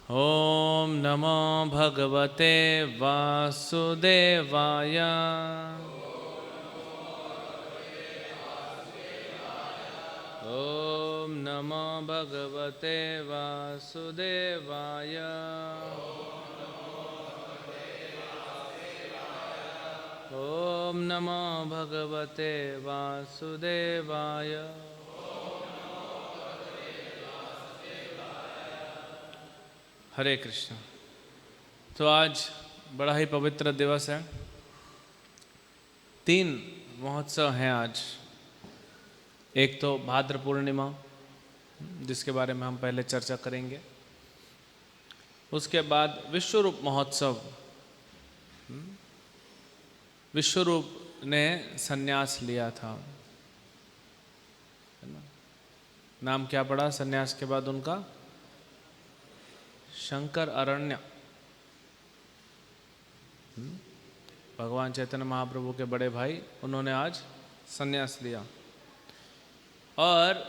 ॐ नमो भगवते वासुदेवाय। ॐ नमो भगवते वासुदेवाय। ॐ नमो भगवते वासुदेवाय। हरे कृष्ण। तो आज बड़ा ही पवित्र दिवस है। 3 महोत्सव हैं आज। एक तो भाद्र पूर्णिमा, जिसके बारे में हम पहले चर्चा करेंगे। उसके बाद विश्वरूप महोत्सव। विश्वरूप ने संन्यास लिया था, है ना? नाम क्या पड़ा संन्यास के बाद उनका? शंकर अरण्य। भगवान चैतन्य महाप्रभु के बड़े भाई, उन्होंने आज संन्यास लिया। और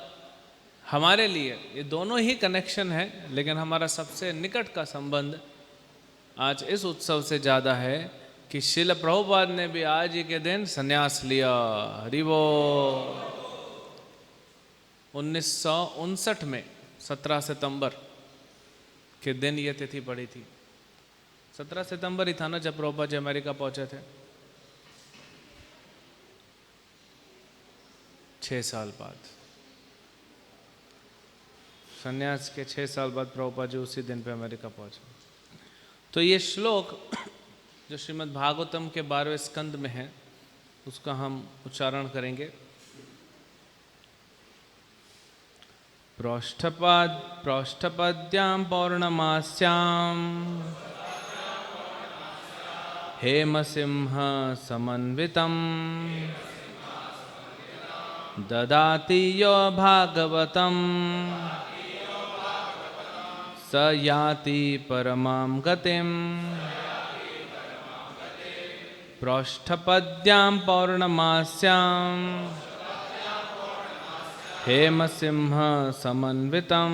हमारे लिए ये दोनों ही कनेक्शन है, लेकिन हमारा सबसे निकट का संबंध आज इस उत्सव से ज़्यादा है कि श्रील प्रभुपाद ने भी आज ही के दिन संन्यास लिया। हरि बोल। 1959 में 17 सितंबर के दिन ये तिथि पड़ी थी। 17 सितंबर ही था ना जब प्रभुपाद जी अमेरिका पहुंचे थे। 6 साल बाद, संन्यास के 6 साल बाद प्रभुपाद जी उसी दिन पे अमेरिका पहुंचे। तो ये श्लोक जो श्रीमद् भागवतम के 12वें स्कंद में है, उसका हम उच्चारण करेंगे। प्रोष्ठपद्यां पौर्णमास्यां हेमसिंह समन्वितं ददाति यो भागवतं स याति परमां गतिम्। प्रोष्ठपद्यां पौर्णमास्यां हेमसिंह समन्वितं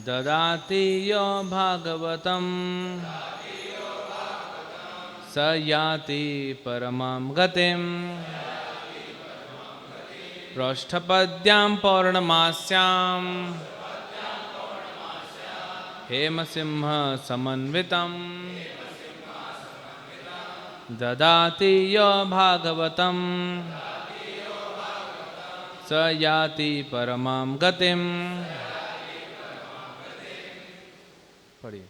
ददाति यो भागवतं स याति परमां गतिम्। प्रोष्ठपद्यां पौर्णमास्यां हेमसिंह समन्वितं ददाति यो भागवतं स याति परमां गतिम्। पढ़िए।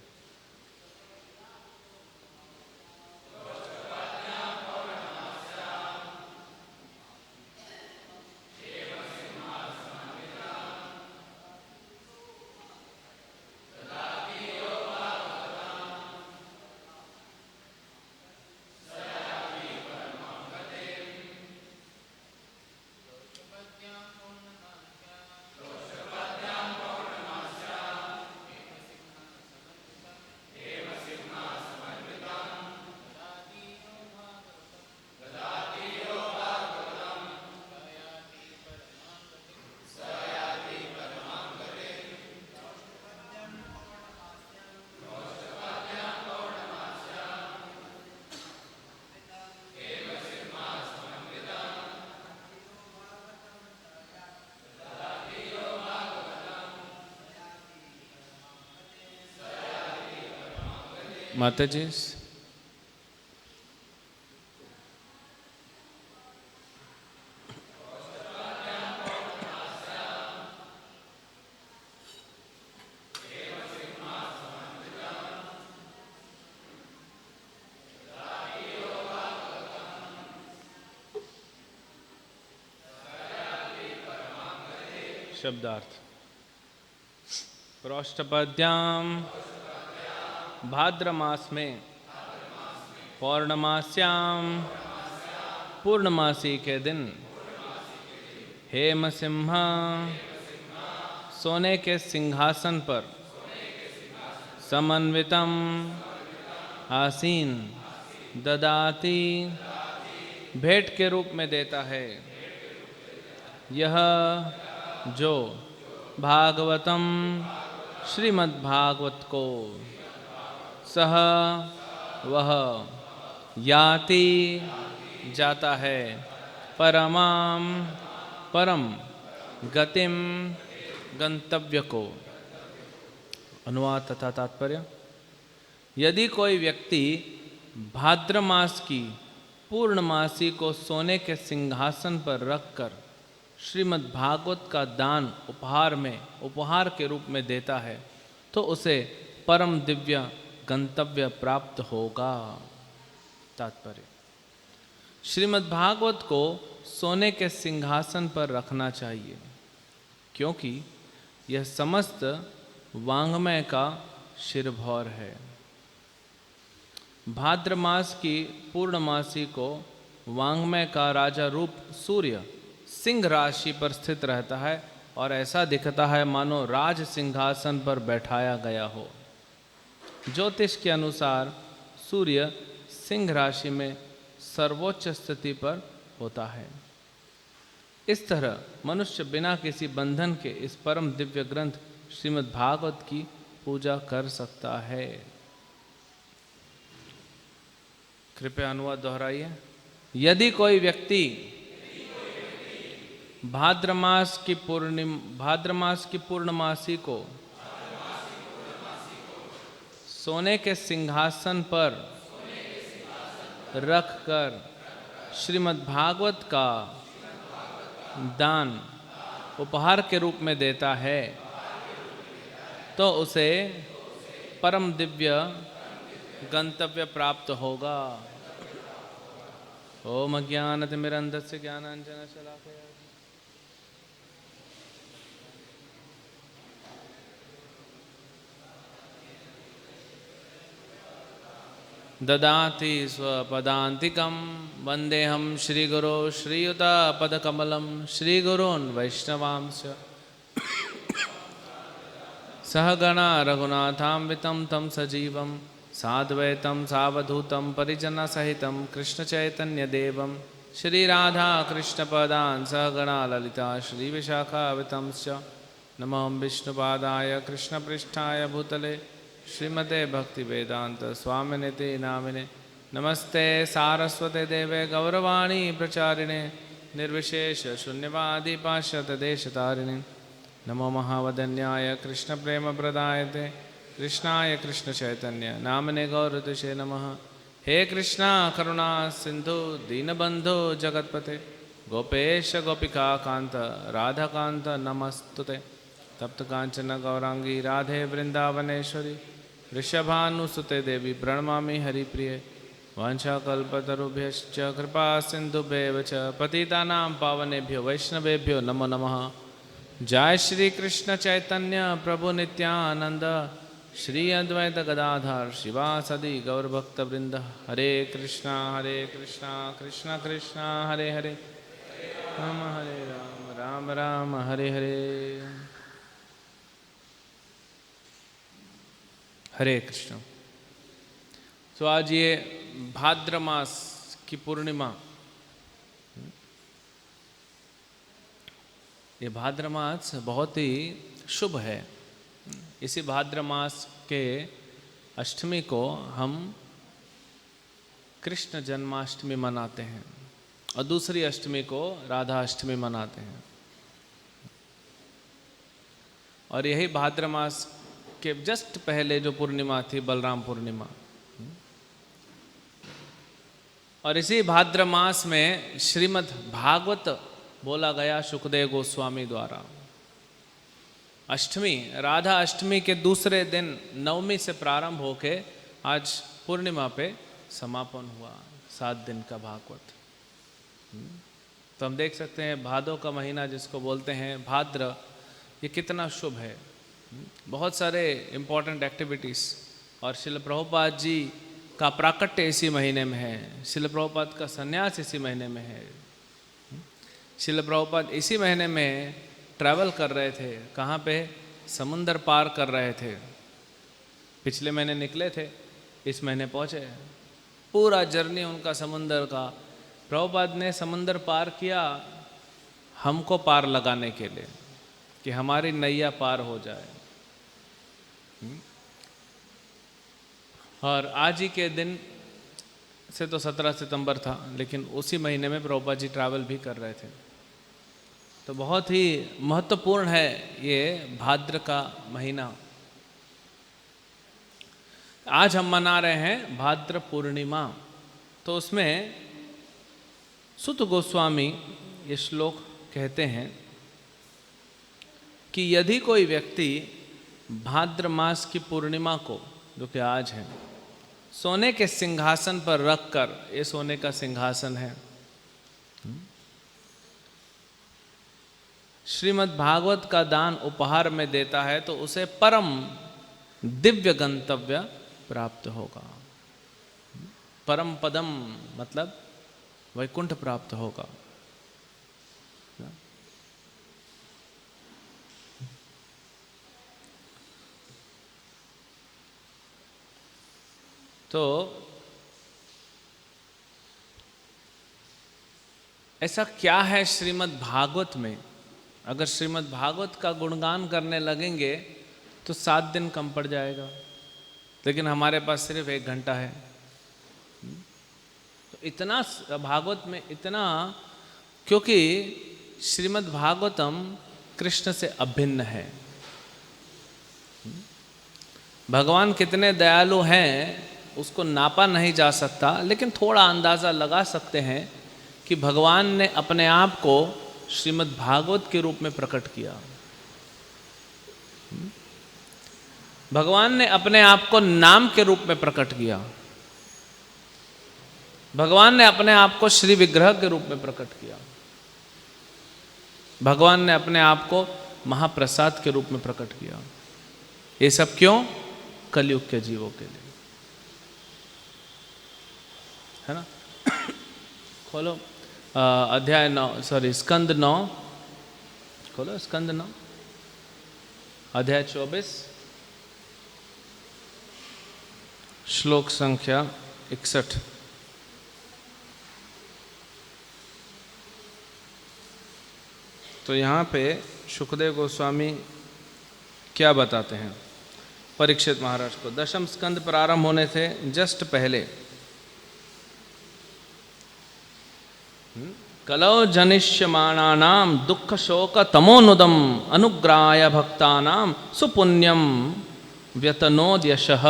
माता जी। शब्दार्थ। प्रोष्ठपद्यां भाद्र मास में पौर्णमास्यां पूर्णमासी के दिन हेमसिंह सोने के सिंहासन पर समन्वितम आसीन ददाति भेंट के रूप में देता है। यह जो भागवतम श्रीमद्भागवत को सह वह याति जाता है परमाम परम गतिम गंतव्य को। अनुवाद तथा तात्पर्य। यदि कोई व्यक्ति भाद्र मास की पूर्णमासी को सोने के सिंहासन पर रखकर श्रीमद् भागवत का दान उपहार के रूप में देता है तो उसे परम दिव्य गंतव्य प्राप्त होगा। तात्पर्य। श्रीमद् भागवत को सोने के सिंहासन पर रखना चाहिए क्योंकि यह समस्त वाङ्मय का शिरभौर है। भाद्र मास की पूर्णमासी को वाङ्मय का राजा रूप सूर्य सिंह राशि पर स्थित रहता है और ऐसा दिखता है मानो राज सिंहासन पर बैठाया गया हो। ज्योतिष के अनुसार सूर्य सिंह राशि में सर्वोच्च स्थिति पर होता है। इस तरह मनुष्य बिना किसी बंधन के इस परम दिव्य ग्रंथ श्रीमद् भागवत की पूजा कर सकता है। कृपया अनुवाद दोहराइए। यदि कोई व्यक्ति भाद्र मास की पूर्णमासी को सोने के सिंहासन पर रखकर श्रीमद् भागवत का दान उपहार के रूप में देता है तो उसे परम दिव्य गंतव्य प्राप्त होगा। ओम अज्ञानतिमिरन्धस्य ज्ञानाञ्जनशलाकया ददाति स्वपदान्तिकं वन्देऽहं श्रीगुरो श्रीयुतपदकमलं श्रीगुरून् वैष्णवांश्च सहगणा रघुनाथान्वितं तं सजीवं साद्वैतं सावधूतं परिजनसहितं कृष्णचैतन्यदेवं श्रीराधाकृष्णपदान् सहगणा ललिता श्रीविशाखान्वितंश्च नमो विष्णुपादाय कृष्णपृष्ठाय भूतले श्रीमते भक्तिवेदांत स्वामिनिति नामिने नमस्ते सारस्वते देवे गौरवाणी प्रचारिणे निर्विशेष शून्यवादी पाश्चात्यदेशतारिणे नमो महावदन्याय कृष्णप्रेमप्रदायते कृष्णाय कृष्णचैतन्य नामने गौरतुषे नमः। हे कृष्णा करुणा सिंधु दीनबंधु जगतपते गोपेश गोपिका कांत राधाकांत नमस्तुते। तप्त कांचन गौरांगी राधे वृंदावनेश्वरी वृषभानुसुते देवी प्रणमामि हरिप्रिये। वाञ्छाकल्पतरुभ्यश्च कृपा सिन्धुभ्येव च पतितानां पावनेभ्यो वैष्णवेभ्यो नमो नमः। जय श्री कृष्ण चैतन्य प्रभु नित्यानंद श्री अद्वैत गदाधर शिवासदि गौरभक्तवृंद। हरे कृष्णा कृष्णा कृष्णा हरे हरे राम हरे राम राम राम हरे हरे। हरे कृष्ण। तो आज ये भाद्र मास की पूर्णिमा, ये भाद्र मास बहुत ही शुभ है। इसी भाद्र मास के अष्टमी को हम कृष्ण जन्माष्टमी मनाते हैं और दूसरी अष्टमी को राधा अष्टमी मनाते हैं। और यही भाद्र मास के जस्ट पहले जो पूर्णिमा थी बलराम पूर्णिमा, और इसी भाद्र मास में श्रीमद् भागवत बोला गया सुखदेव गोस्वामी द्वारा। अष्टमी राधा अष्टमी के दूसरे दिन नवमी से प्रारंभ होके आज पूर्णिमा पे समापन हुआ 7 दिन का भागवत। तो हम देख सकते हैं भादों का महीना जिसको बोलते हैं भाद्र, ये कितना शुभ है। बहुत सारे इम्पोर्टेंट एक्टिविटीज़, और श्रील प्रभुपाद जी का प्राकट्य इसी महीने में है, श्रील प्रभुपाद का संन्यास इसी महीने में है। श्रील प्रभुपाद इसी महीने में ट्रैवल कर रहे थे। कहाँ पे? समुंदर पार कर रहे थे। पिछले महीने निकले थे, इस महीने पहुँचे। पूरा जर्नी उनका समुंदर का, प्रभुपाद ने समुंदर पार किया हमको पार लगाने के लिए। कि हमारी नैया पार हो जाए। और आज ही के दिन से तो 17 सितंबर था, लेकिन उसी महीने में प्रभुपाद जी ट्रैवल भी कर रहे थे। तो बहुत ही महत्वपूर्ण है ये भाद्र का महीना। आज हम मना रहे हैं भाद्र पूर्णिमा। तो उसमें सुत गोस्वामी ये श्लोक कहते हैं कि यदि कोई व्यक्ति भाद्र मास की पूर्णिमा को, जो कि आज है, सोने के सिंहासन पर रखकर, ये सोने का सिंहासन है, श्रीमद् भागवत का दान उपहार में देता है तो उसे परम दिव्य गंतव्य प्राप्त होगा। परम पदम मतलब वैकुंठ प्राप्त होगा। तो ऐसा क्या है श्रीमद् भागवत में? अगर श्रीमद् भागवत का गुणगान करने लगेंगे तो 7 दिन कम पड़ जाएगा, लेकिन हमारे पास सिर्फ 1 घंटा है। तो इतना भागवत में इतना, क्योंकि श्रीमद् भागवतम कृष्ण से अभिन्न है। भगवान कितने दयालु हैं उसको नापा नहीं जा सकता, लेकिन थोड़ा अंदाज़ा लगा सकते हैं कि भगवान ने अपने आप को श्रीमद् भागवत के रूप में प्रकट किया। भगवान ने अपने आप को नाम के रूप में प्रकट किया। भगवान ने अपने आप को श्री विग्रह के रूप में प्रकट किया। भगवान ने अपने आप को महाप्रसाद के रूप में प्रकट किया। ये सब क्यों? कलयुग के जीवों के लिए, है ना। खोलो अध्याय 9, सॉरी स्कंद 9, खोलो स्कंद 9 अध्याय 24 श्लोक संख्या 61। तो यहाँ पे शुकदेव गोस्वामी क्या बताते हैं परीक्षित महाराज को? दशम स्कंद प्रारंभ होने से जस्ट पहले कलौ जनिष्यमाणानाम दुख शोक तमोनुदम अनुग्राय भक्तानाम सुपुण्यम व्यतनोद यशः।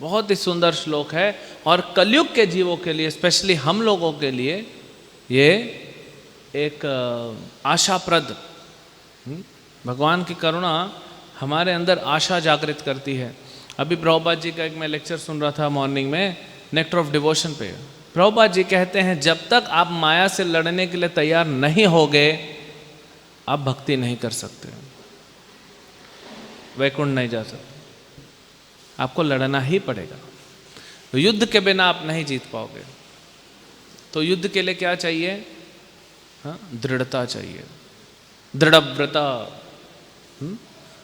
बहुत ही सुंदर श्लोक है और कलयुग के जीवों के लिए, स्पेशली हम लोगों के लिए ये एक आशाप्रद, भगवान की करुणा हमारे अंदर आशा जागृत करती है। अभी प्रभुपाद जी का एक मैं लेक्चर सुन रहा था मॉर्निंग में, नेक्टर ऑफ डिवोशन पे। प्रभुपाद जी कहते हैं जब तक आप माया से लड़ने के लिए तैयार नहीं होगे आप भक्ति नहीं कर सकते, वैकुंठ नहीं जा सकते। आपको लड़ना ही पड़ेगा। तो युद्ध के बिना आप नहीं जीत पाओगे। तो युद्ध के लिए क्या चाहिए? हाँ, दृढ़ता चाहिए, दृढ़व्रता।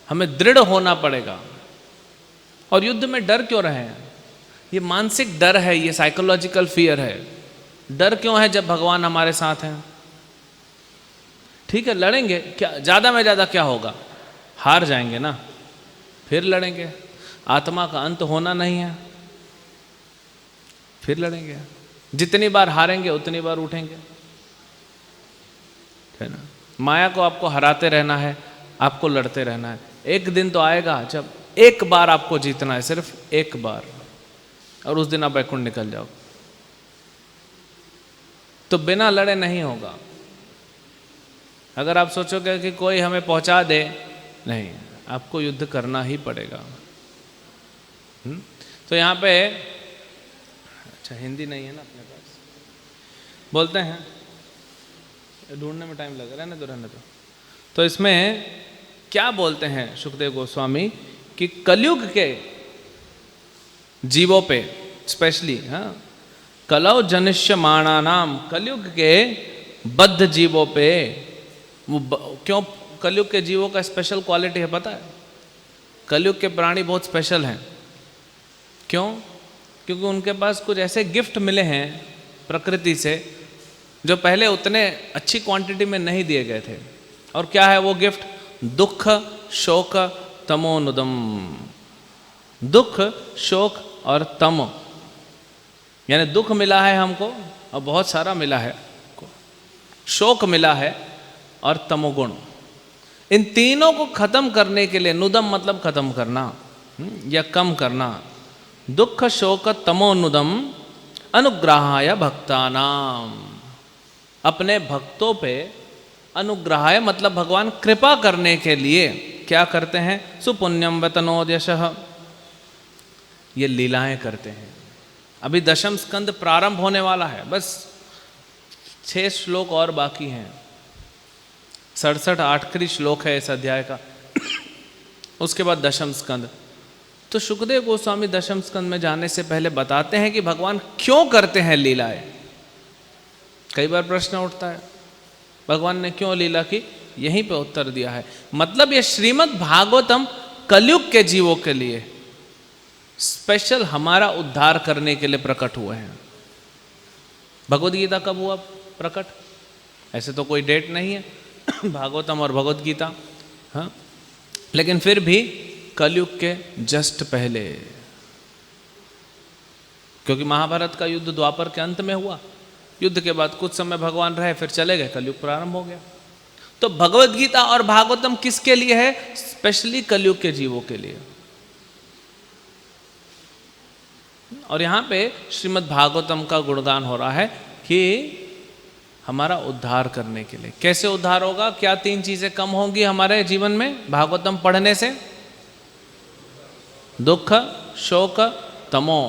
हमें दृढ़ होना पड़ेगा। और युद्ध में डर क्यों रहे हैं? ये मानसिक डर है, ये साइकोलॉजिकल फियर है। डर क्यों है जब भगवान हमारे साथ हैं? ठीक है लड़ेंगे, क्या ज़्यादा में ज़्यादा क्या होगा? हार जाएंगे ना, फिर लड़ेंगे। आत्मा का अंत होना नहीं है, फिर लड़ेंगे। जितनी बार हारेंगे उतनी बार उठेंगे, है ना। माया को आपको हराते रहना है, आपको लड़ते रहना है। एक दिन तो आएगा जब एक बार आपको जीतना है, सिर्फ एक बार, और उस दिन आप वैकुंठ निकल जाओ। तो बिना लड़े नहीं होगा। अगर आप सोचोगे कि कोई हमें पहुंचा दे, नहीं, आपको युद्ध करना ही पड़ेगा। तो यहाँ पे, अच्छा हिंदी नहीं है ना अपने पास, बोलते हैं, ढूंढने में टाइम लग रहा है ना, तो रहने दो। तो इसमें क्या बोलते हैं शुकदेव गोस्वामी कि कलयुग के जीवों पे स्पेशली, हाँ, कलौ जनिष्यमाणा नाम, कलयुग के बद्ध जीवों पे, वो क्यों कलयुग के जीवों का स्पेशल क्वालिटी है पता है? कलयुग के प्राणी बहुत स्पेशल हैं। क्यों? क्योंकि उनके पास कुछ ऐसे गिफ्ट मिले हैं प्रकृति से जो पहले उतने अच्छी क्वांटिटी में नहीं दिए गए थे। और क्या है वो गिफ्ट? दुख शोक तमोनुदम। दुख शोक और तम, यानी दुख मिला है हमको और बहुत सारा मिला है, शोक मिला है और तमोगुण। इन तीनों को खत्म करने के लिए, नुदम मतलब खत्म करना या कम करना, दुख शोक तमोनुदम अनुग्रहाय भक्तानाम। अपने भक्तों पे अनुग्रहाय मतलब भगवान कृपा करने के लिए क्या करते हैं? सुपुण्यम वतनोद्यशः, ये लीलाएं करते हैं। अभी दशम स्कंद प्रारंभ होने वाला है, बस 6 श्लोक और बाकी हैं। 67 आखिरी श्लोक है इस अध्याय का। उसके बाद दशम स्कंद। तो शुकदेव गोस्वामी दशम स्कंद में जाने से पहले बताते हैं कि भगवान क्यों करते हैं लीलाएं। कई बार प्रश्न उठता है भगवान ने क्यों लीला की, यहीं पे उत्तर दिया है। मतलब ये श्रीमद् भागवतम कलयुग के जीवों के लिए स्पेशल हमारा उद्धार करने के लिए प्रकट हुए हैं। भगवद गीता कब हुआ प्रकट? ऐसे तो कोई डेट नहीं है भागवतम और भगवद गीता, हाँ, लेकिन फिर भी कलयुग के जस्ट पहले, क्योंकि महाभारत का युद्ध द्वापर के अंत में हुआ। युद्ध के बाद कुछ समय भगवान रहे, फिर चले गए, कलयुग प्रारंभ हो गया। तो भगवद गीता और भागवतम किसके लिए है? स्पेशली कलयुग के जीवों के लिए। और यहाँ पे श्रीमद् भागवतम का गुणगान हो रहा है कि हमारा उद्धार करने के लिए। कैसे उद्धार होगा? क्या 3 चीजें कम होंगी हमारे जीवन में भागवतम पढ़ने से? दुख शोक तमो।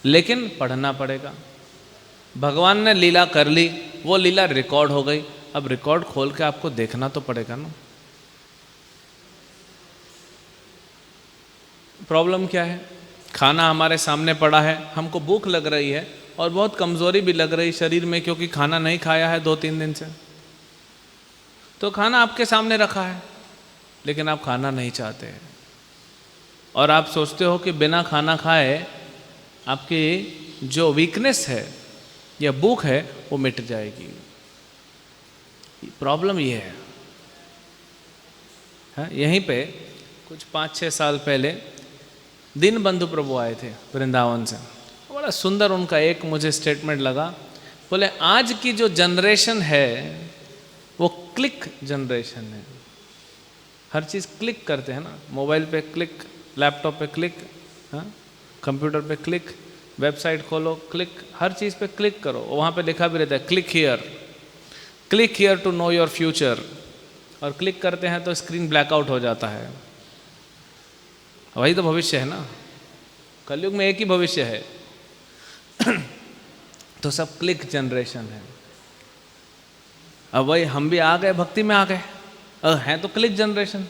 लेकिन पढ़ना पड़ेगा। भगवान ने लीला कर ली, वो लीला रिकॉर्ड हो गई, अब रिकॉर्ड खोल के आपको देखना तो पड़ेगा ना। प्रॉब्लम क्या है? खाना हमारे सामने पड़ा है, हमको भूख लग रही है और बहुत कमजोरी भी लग रही शरीर में, क्योंकि खाना नहीं खाया है 2-3 दिन से। तो खाना आपके सामने रखा है, लेकिन आप खाना नहीं चाहते हैं और आप सोचते हो कि बिना खाना खाए आपकी जो वीकनेस है या भूख है वो मिट जाएगी। प्रॉब्लम ये है। यहीं पे कुछ 5-6 साल पहले दीनबंधु प्रभु आए थे वृंदावन से। बड़ा सुंदर उनका एक मुझे स्टेटमेंट लगा। बोले आज की जो जनरेशन है वो क्लिक जनरेशन है। हर चीज़ क्लिक करते हैं ना, मोबाइल पे क्लिक, लैपटॉप पे क्लिक, हाँ, कंप्यूटर पे क्लिक, वेबसाइट खोलो क्लिक, हर चीज़ पे क्लिक करो। वहाँ पे लिखा भी रहता है click here to know your future. और क्लिक करते हैं तो स्क्रीन ब्लैकआउट हो जाता है। वही तो भविष्य है ना, कलयुग में एक ही भविष्य है तो सब क्लिक जनरेशन है। अब वही हम भी आ गए, भक्ति में आ गए, हैं तो क्लिक जनरेशन।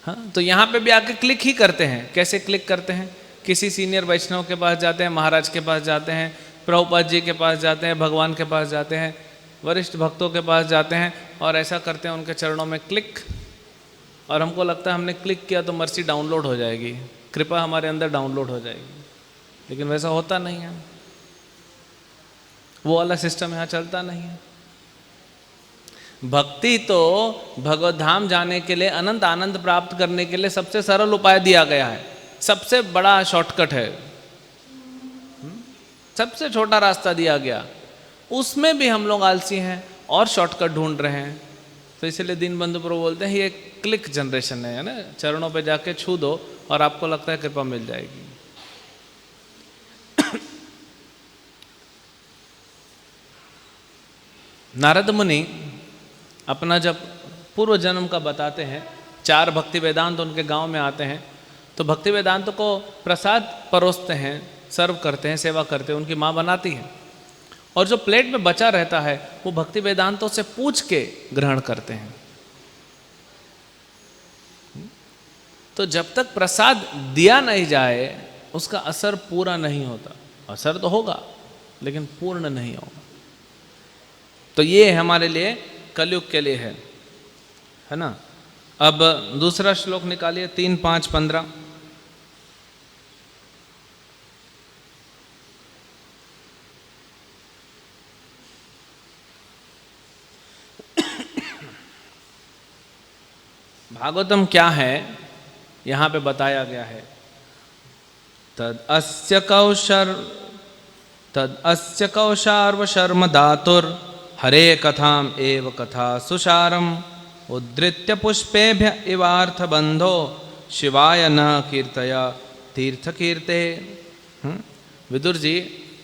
हाँ, तो यहाँ पे भी आके क्लिक ही करते हैं। कैसे क्लिक करते हैं? किसी सीनियर वैष्णव के पास जाते हैं, महाराज के पास जाते हैं, प्रभुपाद जी के पास जाते हैं, भगवान के पास जाते हैं, वरिष्ठ भक्तों के पास जाते हैं और ऐसा करते हैं उनके चरणों में क्लिक। और हमको लगता है हमने क्लिक किया तो मर्सी डाउनलोड हो जाएगी, कृपा हमारे अंदर डाउनलोड हो जाएगी, लेकिन वैसा होता नहीं है। वो वाला सिस्टम यहाँ चलता नहीं है। भक्ति तो भगवत धाम जाने के लिए, अनंत आनंद प्राप्त करने के लिए सबसे सरल उपाय दिया गया है, सबसे बड़ा शॉर्टकट है, सबसे छोटा रास्ता दिया गया। उसमें भी हम लोग आलसी हैं और शॉर्टकट ढूंढ रहे हैं। तो इसलिए दीनबंधु प्रभु बोलते हैं ये क्लिक जनरेशन है ना, चरणों पे जाके छू दो और आपको लगता है कृपा मिल जाएगी। नारद मुनि अपना जब पूर्व जन्म का बताते हैं, 4 भक्ति वेदांत उनके गांव में आते हैं, तो भक्ति वेदांत को प्रसाद परोसते हैं, सर्व करते हैं, सेवा करते हैं, उनकी माँ बनाती है और जो प्लेट में बचा रहता है वो भक्ति वेदांतों से पूछ के ग्रहण करते हैं। तो जब तक प्रसाद दिया नहीं जाए उसका असर पूरा नहीं होता। असर तो होगा लेकिन पूर्ण नहीं होगा। तो ये हमारे लिए कलयुग के लिए है ना। अब दूसरा श्लोक निकालिए, 3, 5, 15। भागवतम क्या है यहाँ पे बताया गया है। तद अस्य कौशार्व शर्म धातुर हरे कथाम एव कथा सुसारम उद्धृत्य पुष्पेभ्य इवार्थ बंधो शिवाय न कीर्तया तीर्थ कीर्ते। विदुर जी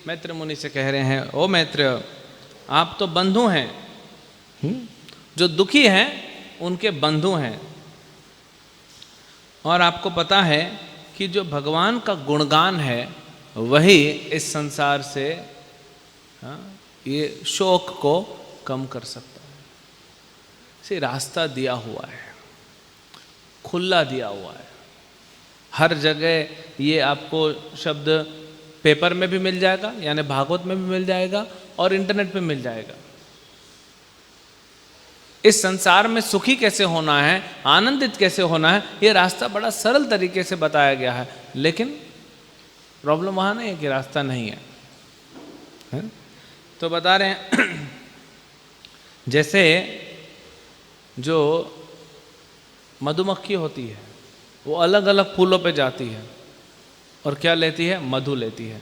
मैत्र मुनि से कह रहे हैं, ओ मैत्र, आप तो बंधु हैं, जो दुखी हैं उनके बंधु हैं, और आपको पता है कि जो भगवान का गुणगान है वही इस संसार से ये शोक को कम कर सकता है। इसे रास्ता दिया हुआ है, खुला दिया हुआ है। हर जगह ये आपको शब्द पेपर में भी मिल जाएगा, यानी भागवत में भी मिल जाएगा, और इंटरनेट पे मिल जाएगा। इस संसार में सुखी कैसे होना है, आनंदित कैसे होना है, ये रास्ता बड़ा सरल तरीके से बताया गया है। लेकिन प्रॉब्लम वहाँ नहीं है कि रास्ता नहीं है? तो बता रहे हैं जैसे जो मधुमक्खी होती है वो अलग अलग फूलों पे जाती है और क्या लेती है? मधु लेती है।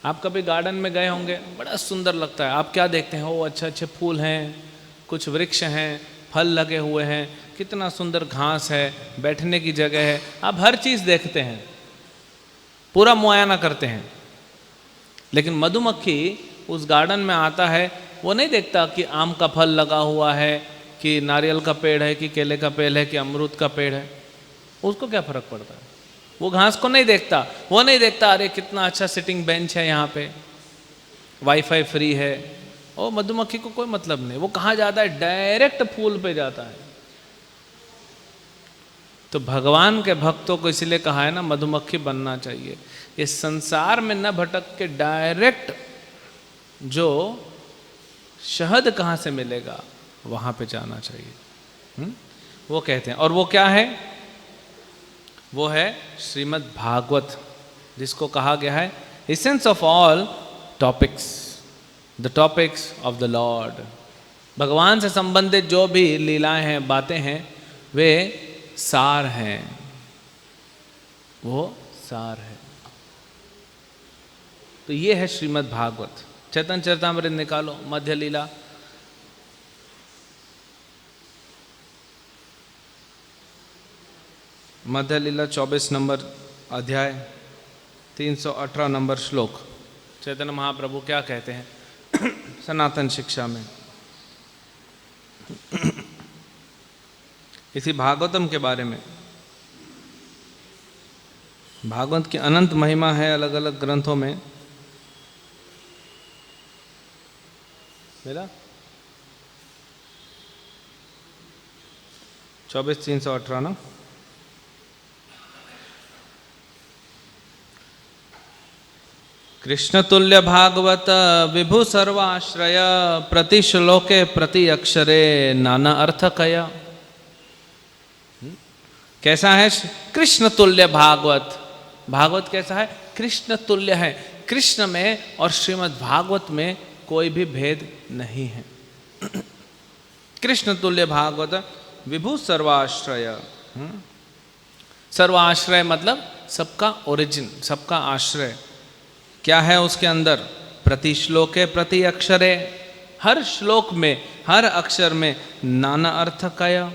आप कभी गार्डन में गए होंगे, बड़ा सुंदर लगता है। आप क्या देखते हैं? वो अच्छे अच्छे फूल हैं, कुछ वृक्ष हैं, फल लगे हुए हैं, कितना सुंदर घास है, बैठने की जगह है। आप हर चीज़ देखते हैं, पूरा मुआयना करते हैं। लेकिन मधुमक्खी उस गार्डन में आता है, वो नहीं देखता कि आम का फल लगा हुआ है, कि नारियल का पेड़ है, कि केले का पेड़ है, कि अमरूद का पेड़ है। उसको क्या फ़र्क पड़ता है? वो घास को नहीं देखता। वो नहीं देखता अरे कितना अच्छा सिटिंग बेंच है यहाँ पे, वाईफाई फ्री है। और मधुमक्खी को कोई मतलब नहीं, वो कहाँ जाता है? डायरेक्ट फूल पे जाता है। तो भगवान के भक्तों को इसलिए कहा है ना, मधुमक्खी बनना चाहिए। ये संसार में न भटक के डायरेक्ट जो शहद कहाँ से मिलेगा वहाँ पे जाना चाहिए। वो कहते हैं, और वो क्या है? वो है श्रीमद् भागवत, जिसको कहा गया है essence of all topics, the topics of the Lord. भगवान से संबंधित जो भी लीलाएं हैं, बातें हैं, वे सार हैं, वो सार है। तो ये है श्रीमद् भागवत। चैतन्य चरितामृत निकालो, मध्य लीला, मध्य लीला 24 नंबर अध्याय, 318 नंबर श्लोक। चैतन्य महाप्रभु क्या कहते हैं सनातन शिक्षा में इसी भागवतम के बारे में। भागवत की अनंत महिमा है अलग अलग ग्रंथों में। मेरा 24:318 ना। कृष्ण तुल्य भागवत विभु सर्वाश्रय प्रति श्लोके प्रति अक्षरे नाना अर्थ कया। कैसा है कृष्ण तुल्य भागवत? भागवत कैसा है? कृष्ण तुल्य है। कृष्ण में और श्रीमद् भागवत में कोई भी भेद नहीं है। कृष्ण तुल्य भागवत विभु सर्वाश्रय। सर्वाश्रय मतलब सबका ओरिजिन, सबका आश्रय। क्या है उसके अंदर? प्रति श्लोके प्रति अक्षरे, हर श्लोक में, हर अक्षर में नाना अर्थ कया।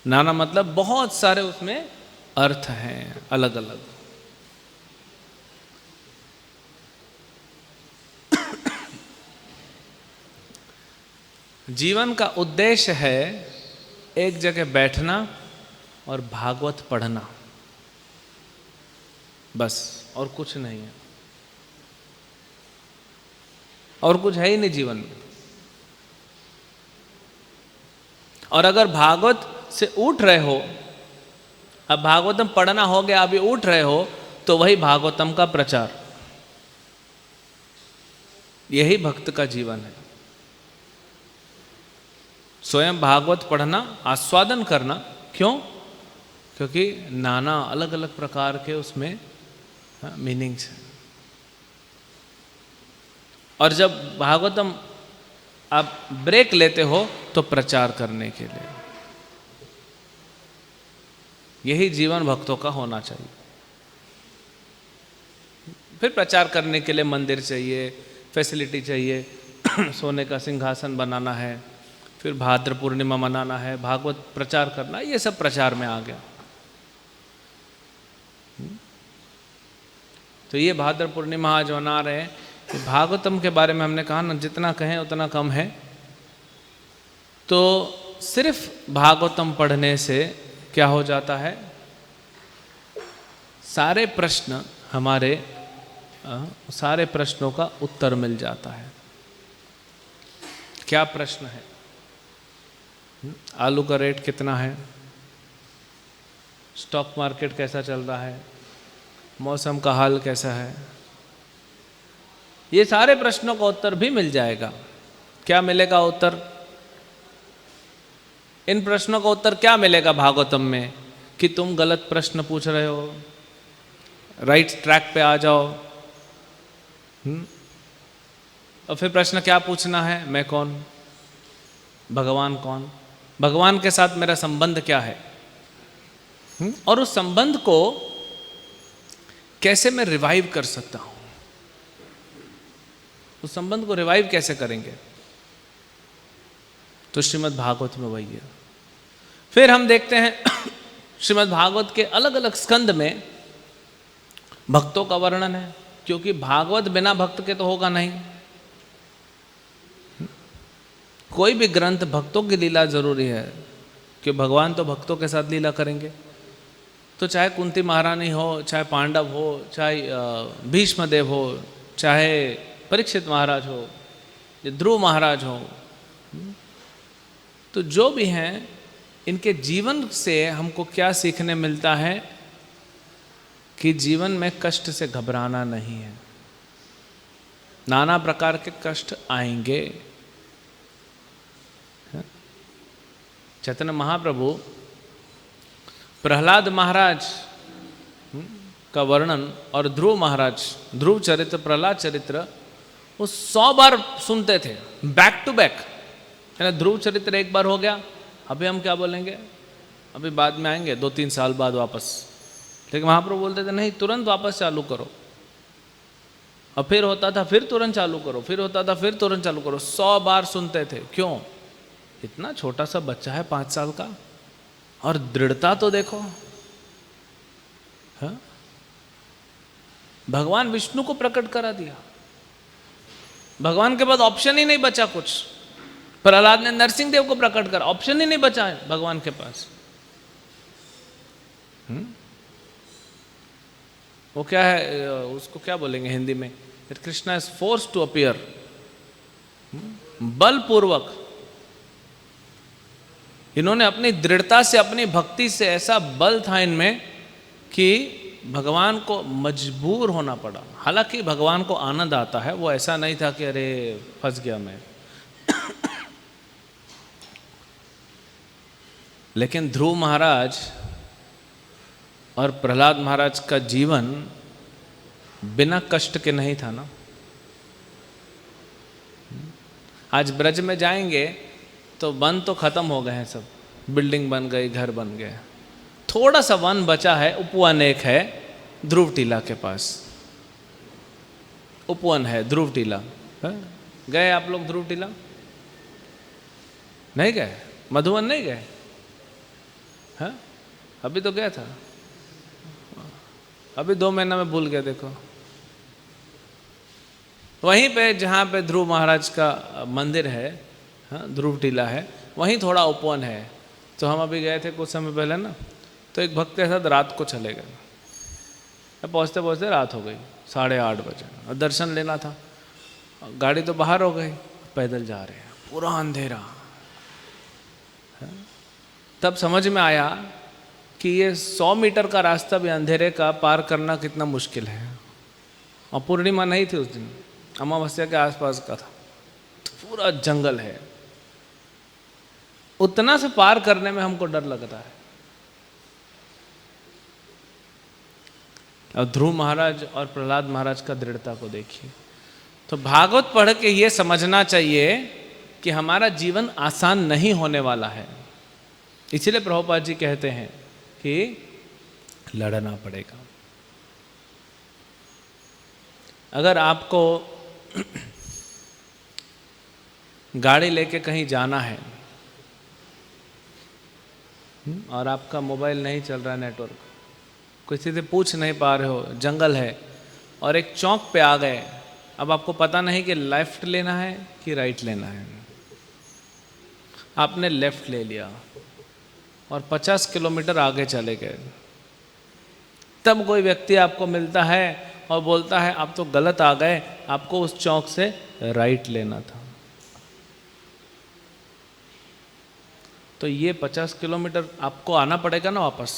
नाना मतलब बहुत सारे उसमें अर्थ हैं, अलग अलग। जीवन का उद्देश्य है एक जगह बैठना और भागवत पढ़ना, बस, और कुछ नहीं है। और कुछ है ही नहीं जीवन में। और अगर भागवत से उठ रहे हो, अब भागवतम पढ़ना हो गया, अभी उठ रहे हो, तो वही भागवतम का प्रचार। यही भक्त का जीवन है। स्वयं भागवत पढ़ना, आस्वादन करना। क्यों? क्योंकि नाना अलग अलग प्रकार के उसमें मीनिंग्स हैं। और जब भागवतम आप ब्रेक लेते हो तो प्रचार करने के लिए। यही जीवन भक्तों का होना चाहिए। फिर प्रचार करने के लिए मंदिर चाहिए, फैसिलिटी चाहिए, सोने का सिंहासन बनाना है, फिर भाद्र पूर्णिमा मनाना है, भागवत प्रचार करना, ये सब प्रचार में आ गया। तो ये भाद्र पूर्णिमा आज मना रहे हैं। कि भागवतम के बारे में हमने कहा ना, जितना कहें उतना कम है। तो सिर्फ भागवतम पढ़ने से क्या हो जाता है, सारे प्रश्न हमारे सारे प्रश्नों का उत्तर मिल जाता है। क्या प्रश्न है? आलू का रेट कितना है, स्टॉक मार्केट कैसा चल रहा है, मौसम का हाल कैसा है, ये सारे प्रश्नों का उत्तर भी मिल जाएगा। क्या मिलेगा उत्तर? इन प्रश्नों का उत्तर क्या मिलेगा भागवतम में? कि तुम गलत प्रश्न पूछ रहे हो, राइट ट्रैक पे आ जाओ। और फिर प्रश्न क्या पूछना है? मैं कौन, भगवान कौन, भगवान के साथ मेरा संबंध क्या है, और उस संबंध को कैसे मैं रिवाइव कर सकता हूं, उस संबंध को रिवाइव कैसे करेंगे? तो श्रीमद् भागवत में वही है। फिर हम देखते हैं श्रीमद् भागवत के अलग अलग स्कंद में भक्तों का वर्णन है, क्योंकि भागवत बिना भक्त के तो होगा नहीं। कोई भी ग्रंथ भक्तों की लीला जरूरी है, कि भगवान तो भक्तों के साथ लीला करेंगे। तो चाहे कुंती महारानी हो, चाहे पांडव हो, चाहे भीष्मदेव हो, चाहे परीक्षित महाराज हो, या ध्रुव महाराज हो, तो जो भी हैं, इनके जीवन से हमको क्या सीखने मिलता है? कि जीवन में कष्ट से घबराना नहीं है। नाना प्रकार के कष्ट आएंगे। चैतन्य महाप्रभु प्रहलाद महाराज का वर्णन और ध्रुव महाराज, ध्रुव चरित्र, प्रहलाद चरित्र, वो 100 बार सुनते थे, बैक टू बैक। ध्रुव चरित्र एक बार हो गया, अभी हम क्या बोलेंगे, अभी बाद में आएंगे 2-3 साल बाद वापस। लेकिन महाप्रभु बोलते थे नहीं, तुरंत वापस चालू करो। और फिर होता था फिर तुरंत चालू करो, फिर होता था फिर तुरंत चालू करो। 100 बार सुनते थे। क्यों? इतना छोटा सा बच्चा है 5 साल का, और दृढ़ता तो देखो। हाँ? भगवान विष्णु को प्रकट करा दिया, भगवान के बाद ऑप्शन ही नहीं बचा कुछ। प्रहलाद ने नरसिंह देव को प्रकट करा, ऑप्शन ही नहीं बचा है भगवान के पास। वो क्या है, उसको क्या बोलेंगे हिंदी में? Krishna is force to appear, बलपूर्वक। इन्होंने अपनी दृढ़ता से, अपनी भक्ति से ऐसा बल था इनमें कि भगवान को मजबूर होना पड़ा। हालांकि भगवान को आनंद आता है, वो ऐसा नहीं था कि अरे फंस गया मैं। लेकिन ध्रुव महाराज और प्रहलाद महाराज का जीवन बिना कष्ट के नहीं था ना। आज ब्रज में जाएंगे तो वन तो खत्म हो गए हैं, सब बिल्डिंग बन गई, घर बन गए। थोड़ा सा वन बचा है, उपवन एक है ध्रुव टीला के पास। उपवन है ध्रुव टीला। गए आप लोग ध्रुव टीला? नहीं गए? मधुवन नहीं गए? हाँ, अभी तो गया था, अभी 2 महीना में भूल गया। देखो वहीं पे जहाँ पे ध्रुव महाराज का मंदिर है, हाँ, ध्रुव टीला है, वहीं थोड़ा उपवन है। तो हम अभी गए थे कुछ समय पहले ना, तो एक भक्त के साथ रात को चले गए। पहुँचते पहुँचते रात हो गई, 8:30 बजे, और दर्शन लेना था। गाड़ी तो बाहर हो गई, पैदल जा रहे हैं, पूरा अंधेरा। तब समझ में आया कि ये 100 मीटर का रास्ता भी अंधेरे का पार करना कितना मुश्किल है। और पूर्णिमा नहीं थी उस दिन, अमावस्या के आसपास का था, तो पूरा जंगल है। उतना से पार करने में हमको डर लगता है। और ध्रुव महाराज और प्रहलाद महाराज का दृढ़ता को देखिए। तो भागवत पढ़ के ये समझना चाहिए कि हमारा जीवन आसान नहीं होने वाला है। इसलिए प्रभुपाद जी कहते हैं कि लड़ना पड़ेगा। अगर आपको गाड़ी लेके कहीं जाना है और आपका मोबाइल नहीं चल रहा है, नेटवर्क, किसी से पूछ नहीं पा रहे हो, जंगल है और एक चौक पे आ गए, अब आपको पता नहीं कि लेफ्ट लेना है कि राइट लेना है, आपने लेफ्ट ले लिया और 50 किलोमीटर आगे चले गए, तब कोई व्यक्ति आपको मिलता है और बोलता है आप तो गलत आ गए, आपको उस चौक से राइट लेना था। तो ये 50 किलोमीटर आपको आना पड़ेगा ना वापस।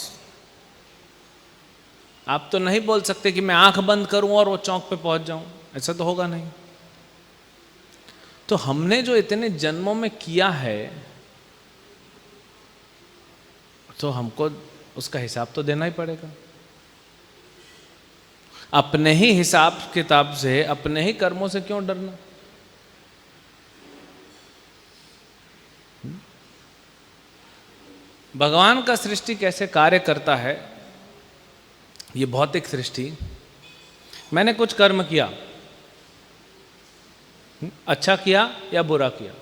आप तो नहीं बोल सकते कि मैं आंख बंद करूं और वो चौक पे पहुंच जाऊं, ऐसा तो होगा नहीं। तो हमने जो इतने जन्मों में किया है तो हमको उसका हिसाब तो देना ही पड़ेगा। अपने ही हिसाब किताब से, अपने ही कर्मों से क्यों डरना। भगवान का सृष्टि कैसे कार्य करता है, ये भौतिक सृष्टि, मैंने कुछ कर्म किया, अच्छा किया या बुरा किया,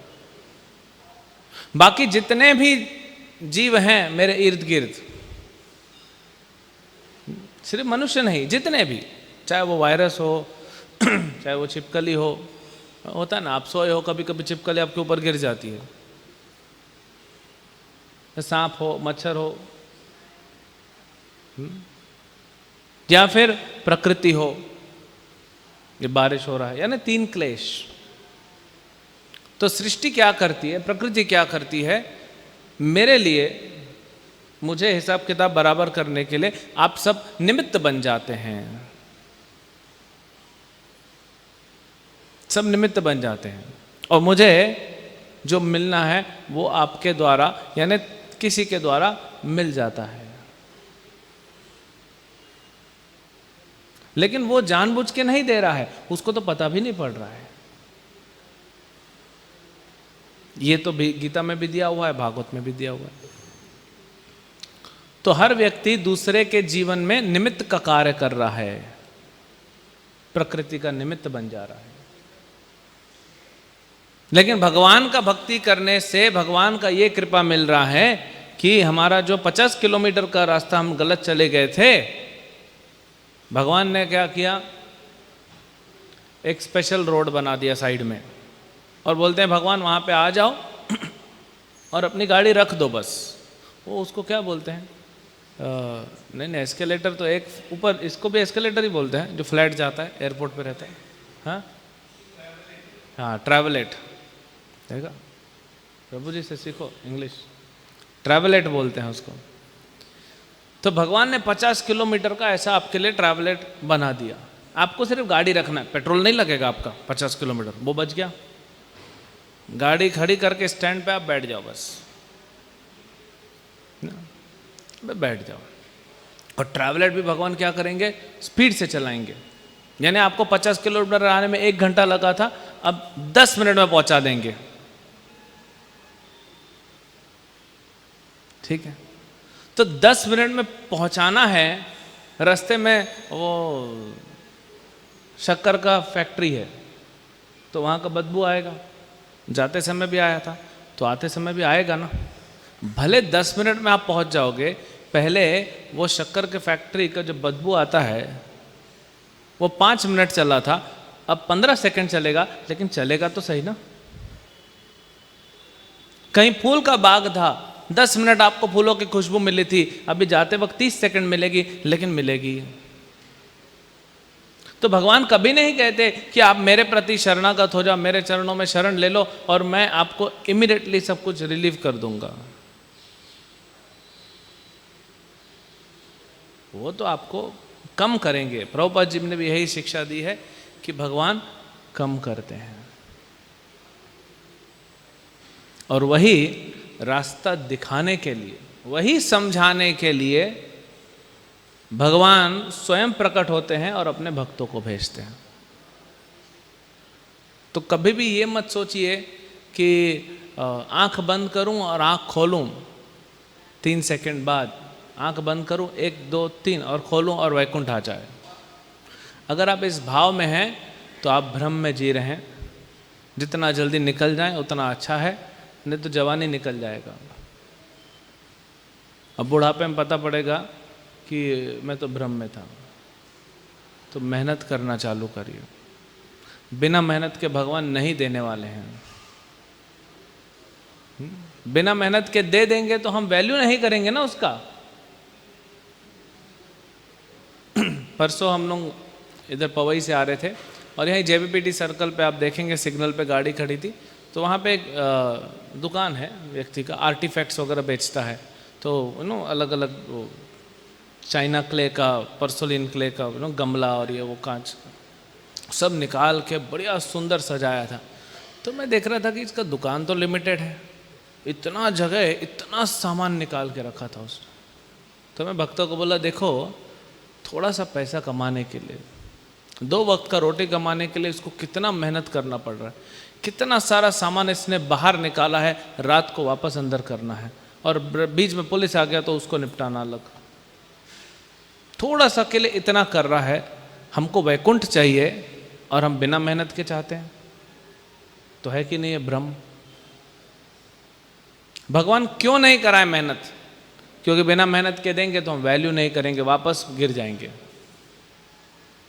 बाकी जितने भी जीव हैं मेरे इर्द गिर्द, सिर्फ मनुष्य नहीं, जितने भी, चाहे वो वायरस हो चाहे वो छिपकली हो, होता है ना, आप सोए हो कभी कभी छिपकली आपके ऊपर गिर जाती है, सांप हो, मच्छर हो, या फिर प्रकृति हो, ये बारिश हो रहा है, यानी 3 क्लेश। तो सृष्टि क्या करती है, प्रकृति क्या करती है, मेरे लिए, मुझे हिसाब किताब बराबर करने के लिए आप सब निमित्त बन जाते हैं, सब निमित्त बन जाते हैं, और मुझे जो मिलना है वो आपके द्वारा यानी किसी के द्वारा मिल जाता है। लेकिन वो जानबूझ के नहीं दे रहा है, उसको तो पता भी नहीं पड़ रहा है। ये तो गीता में भी दिया हुआ है, भागवत में भी दिया हुआ है। तो हर व्यक्ति दूसरे के जीवन में निमित्त का कार्य कर रहा है, प्रकृति का निमित्त बन जा रहा है। लेकिन भगवान का भक्ति करने से भगवान का ये कृपा मिल रहा है कि हमारा जो 50 किलोमीटर का रास्ता हम गलत चले गए थे, भगवान ने क्या किया, एक स्पेशल रोड बना दिया साइड में, और बोलते हैं भगवान वहाँ पे आ जाओ और अपनी गाड़ी रख दो बस। वो उसको क्या बोलते हैं, नहीं नहीं, एस्केलेटर तो एक ऊपर, इसको भी एस्केलेटर ही बोलते हैं, जो फ्लैट जाता है, एयरपोर्ट पे रहता है। हाँ हाँ, ट्रैवलेट, देखा, प्रभु जी से सीखो इंग्लिश, ट्रैवलेट बोलते हैं उसको। तो भगवान ने 50 किलोमीटर का ऐसा आपके लिए ट्रैवलेट बना दिया, आपको सिर्फ गाड़ी रखना है, पेट्रोल नहीं लगेगा आपका 50 किलोमीटर, वो बच गया। गाड़ी खड़ी करके स्टैंड पे आप बैठ जाओ, बस बैठ जाओ। और ट्रैवलेट भी भगवान क्या करेंगे, स्पीड से चलाएंगे, यानी आपको 50 किलोमीटर आने में 1 घंटा लगा था, अब 10 मिनट में पहुंचा देंगे। ठीक है, तो 10 मिनट में पहुंचाना है, रास्ते में वो शक्कर का फैक्ट्री है तो वहाँ का बदबू आएगा, जाते समय भी आया था तो आते समय भी आएगा ना। भले 10 मिनट में आप पहुंच जाओगे, पहले वो शक्कर के फैक्ट्री का जो बदबू आता है वो 5 मिनट चला था, अब 15 सेकंड चलेगा, लेकिन चलेगा तो सही ना। कहीं फूल का बाग था, 10 मिनट आपको फूलों की खुशबू मिली थी, अभी जाते वक्त 30 सेकंड मिलेगी, लेकिन मिलेगी। तो भगवान कभी नहीं कहते कि आप मेरे प्रति शरणागत हो जाओ, मेरे चरणों में शरण ले लो और मैं आपको इमीडिएटली सब कुछ रिलीव कर दूंगा। वो तो आपको कम करेंगे। प्रभुपाद जी ने भी यही शिक्षा दी है कि भगवान कम करते हैं, और वही रास्ता दिखाने के लिए, वही समझाने के लिए भगवान स्वयं प्रकट होते हैं और अपने भक्तों को भेजते हैं। तो कभी भी ये मत सोचिए कि आंख बंद करूं और आंख खोलूं 3 सेकंड बाद आंख बंद करूं, 1 2 3 और खोलूं और वैकुंठ आ जाए। अगर आप इस भाव में हैं तो आप भ्रम में जी रहे हैं। जितना जल्दी निकल जाए उतना अच्छा है, नहीं तो जवानी निकल जाएगा। अब बुढ़ापे में पता पड़ेगा कि मैं तो भ्रम में था। तो मेहनत करना चालू करिए। बिना मेहनत के भगवान नहीं देने वाले हैं। बिना मेहनत के दे देंगे तो हम वैल्यू नहीं करेंगे ना उसका। परसों हम लोग इधर पवई से आ रहे थे और यहीं JBPT सर्कल पे आप देखेंगे सिग्नल पे गाड़ी खड़ी थी, तो वहाँ पे एक दुकान है व्यक्ति का, आर्टिफैक्ट्स वगैरह बेचता है। तो अलग अलग वो चाइना क्ले का, पोर्सिलेन क्ले का गमला और ये वो कांच सब निकाल के बढ़िया सुंदर सजाया था। तो मैं देख रहा था कि इसका दुकान तो लिमिटेड है, इतना जगह इतना सामान निकाल के रखा था उसने। तो मैं भक्तों को बोला, देखो थोड़ा सा पैसा कमाने के लिए, 2 वक्त का रोटी कमाने के लिए इसको कितना मेहनत करना पड़ रहा है, कितना सारा सामान इसने बाहर निकाला है, रात को वापस अंदर करना है और बीच में पुलिस आ गया तो उसको निपटाना अलग। थोड़ा सा के लिए इतना कर रहा है। हमको वैकुंठ चाहिए और हम बिना मेहनत के चाहते हैं, तो है कि नहीं ये भ्रम? भगवान क्यों नहीं कराए मेहनत? क्योंकि बिना मेहनत के देंगे तो हम वैल्यू नहीं करेंगे, वापस गिर जाएंगे।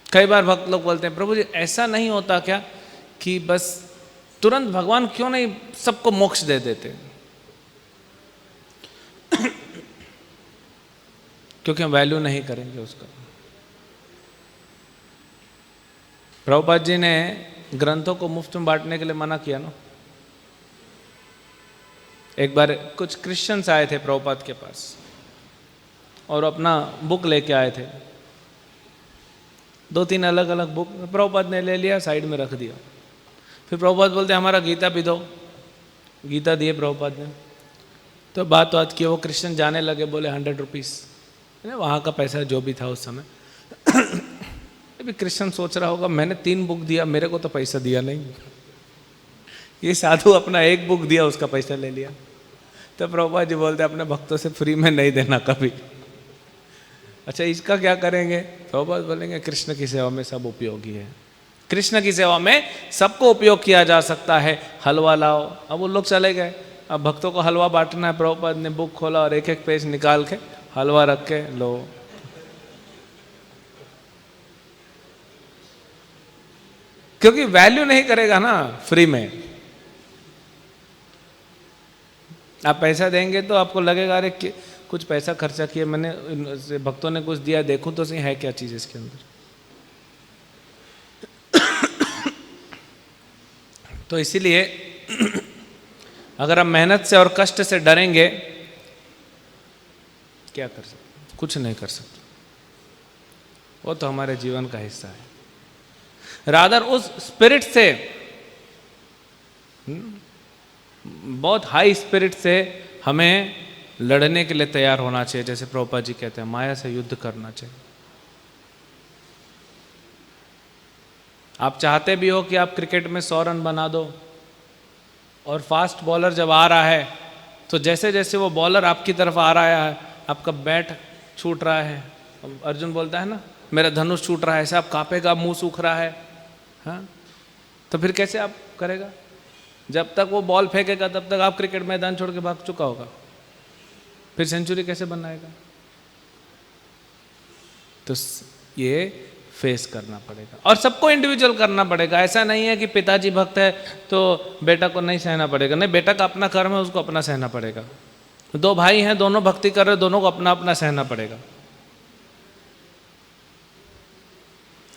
कई बार भक्त लोग बोलते हैं, प्रभु जी ऐसा नहीं होता क्या कि बस तुरंत भगवान क्यों नहीं सबको मोक्ष दे देते? क्योंकि हम वैल्यू नहीं करेंगे उसका। प्रभुपाद जी ने ग्रंथों को मुफ्त में बांटने के लिए मना किया ना। एक बार कुछ क्रिश्चियंस आए थे प्रभुपाद के पास और अपना बुक लेके आए थे, 2-3 अलग अलग बुक प्रभुपाद ने ले लिया, साइड में रख दिया। फिर प्रभुपाद बोलते हमारा गीता भी दो। गीता दिए प्रभुपाद ने। तो बात की, वो क्रिश्चियन जाने लगे, बोले 100 रुपीज़, वहाँ का पैसा जो भी था उस समय। अभी क्रिश्चियन सोच रहा होगा मैंने 3 बुक दिया, मेरे को तो पैसा दिया नहीं। ये साधु अपना 1 बुक दिया, उसका पैसा ले लिया। तो प्रभुपाद जी बोलते अपने भक्तों से फ्री में नहीं देना कभी। अच्छा इसका क्या करेंगे? प्रभुपाद बोलेंगे कृष्ण की सेवा में सब उपयोगी है, कृष्ण की सेवा में सबको उपयोग किया जा सकता है, हलवा लाओ। अब वो लोग चले गए, अब भक्तों को हलवा बांटना है। प्रभुपाद ने बुक खोला और 1-1 पेज निकाल के हलवा रख के लो। क्योंकि वैल्यू नहीं करेगा ना फ्री में। आप पैसा देंगे तो आपको लगेगा अरे कुछ पैसा खर्चा किया मैंने, भक्तों ने कुछ दिया, देखूं तो सही है क्या चीज इसके अंदर। तो इसीलिए अगर हम मेहनत से और कष्ट से डरेंगे, क्या कर सकते? कुछ नहीं कर सकते। वो तो हमारे जीवन का हिस्सा है। रादर उस स्पिरिट से, बहुत हाई स्पिरिट से हमें लड़ने के लिए तैयार होना चाहिए। जैसे प्रभुपाद जी कहते हैं, माया से युद्ध करना चाहिए। आप चाहते भी हो कि आप क्रिकेट में 100 रन बना दो और फास्ट बॉलर जब आ रहा है तो जैसे जैसे वो बॉलर आपकी तरफ आ रहा है, आपका बैट छूट रहा है, अर्जुन बोलता है ना मेरा धनुष छूट रहा है, ऐसे आप कांपेगा, मुंह सूख रहा है। हाँ, तो फिर कैसे आप करेगा? जब तक वो बॉल फेंकेगा तब तक आप क्रिकेट मैदान छोड़ के भाग चुका होगा, फिर सेंचुरी कैसे बनाएगा? तो ये फेस करना पड़ेगा और सबको इंडिविजुअल करना पड़ेगा। ऐसा नहीं है कि पिताजी भक्त है तो बेटा को नहीं सहना पड़ेगा। नहीं, बेटा का अपना कर्म है, उसको अपना सहना पड़ेगा। 2 भाई हैं, दोनों भक्ति कर रहे, दोनों को अपना अपना सहना पड़ेगा।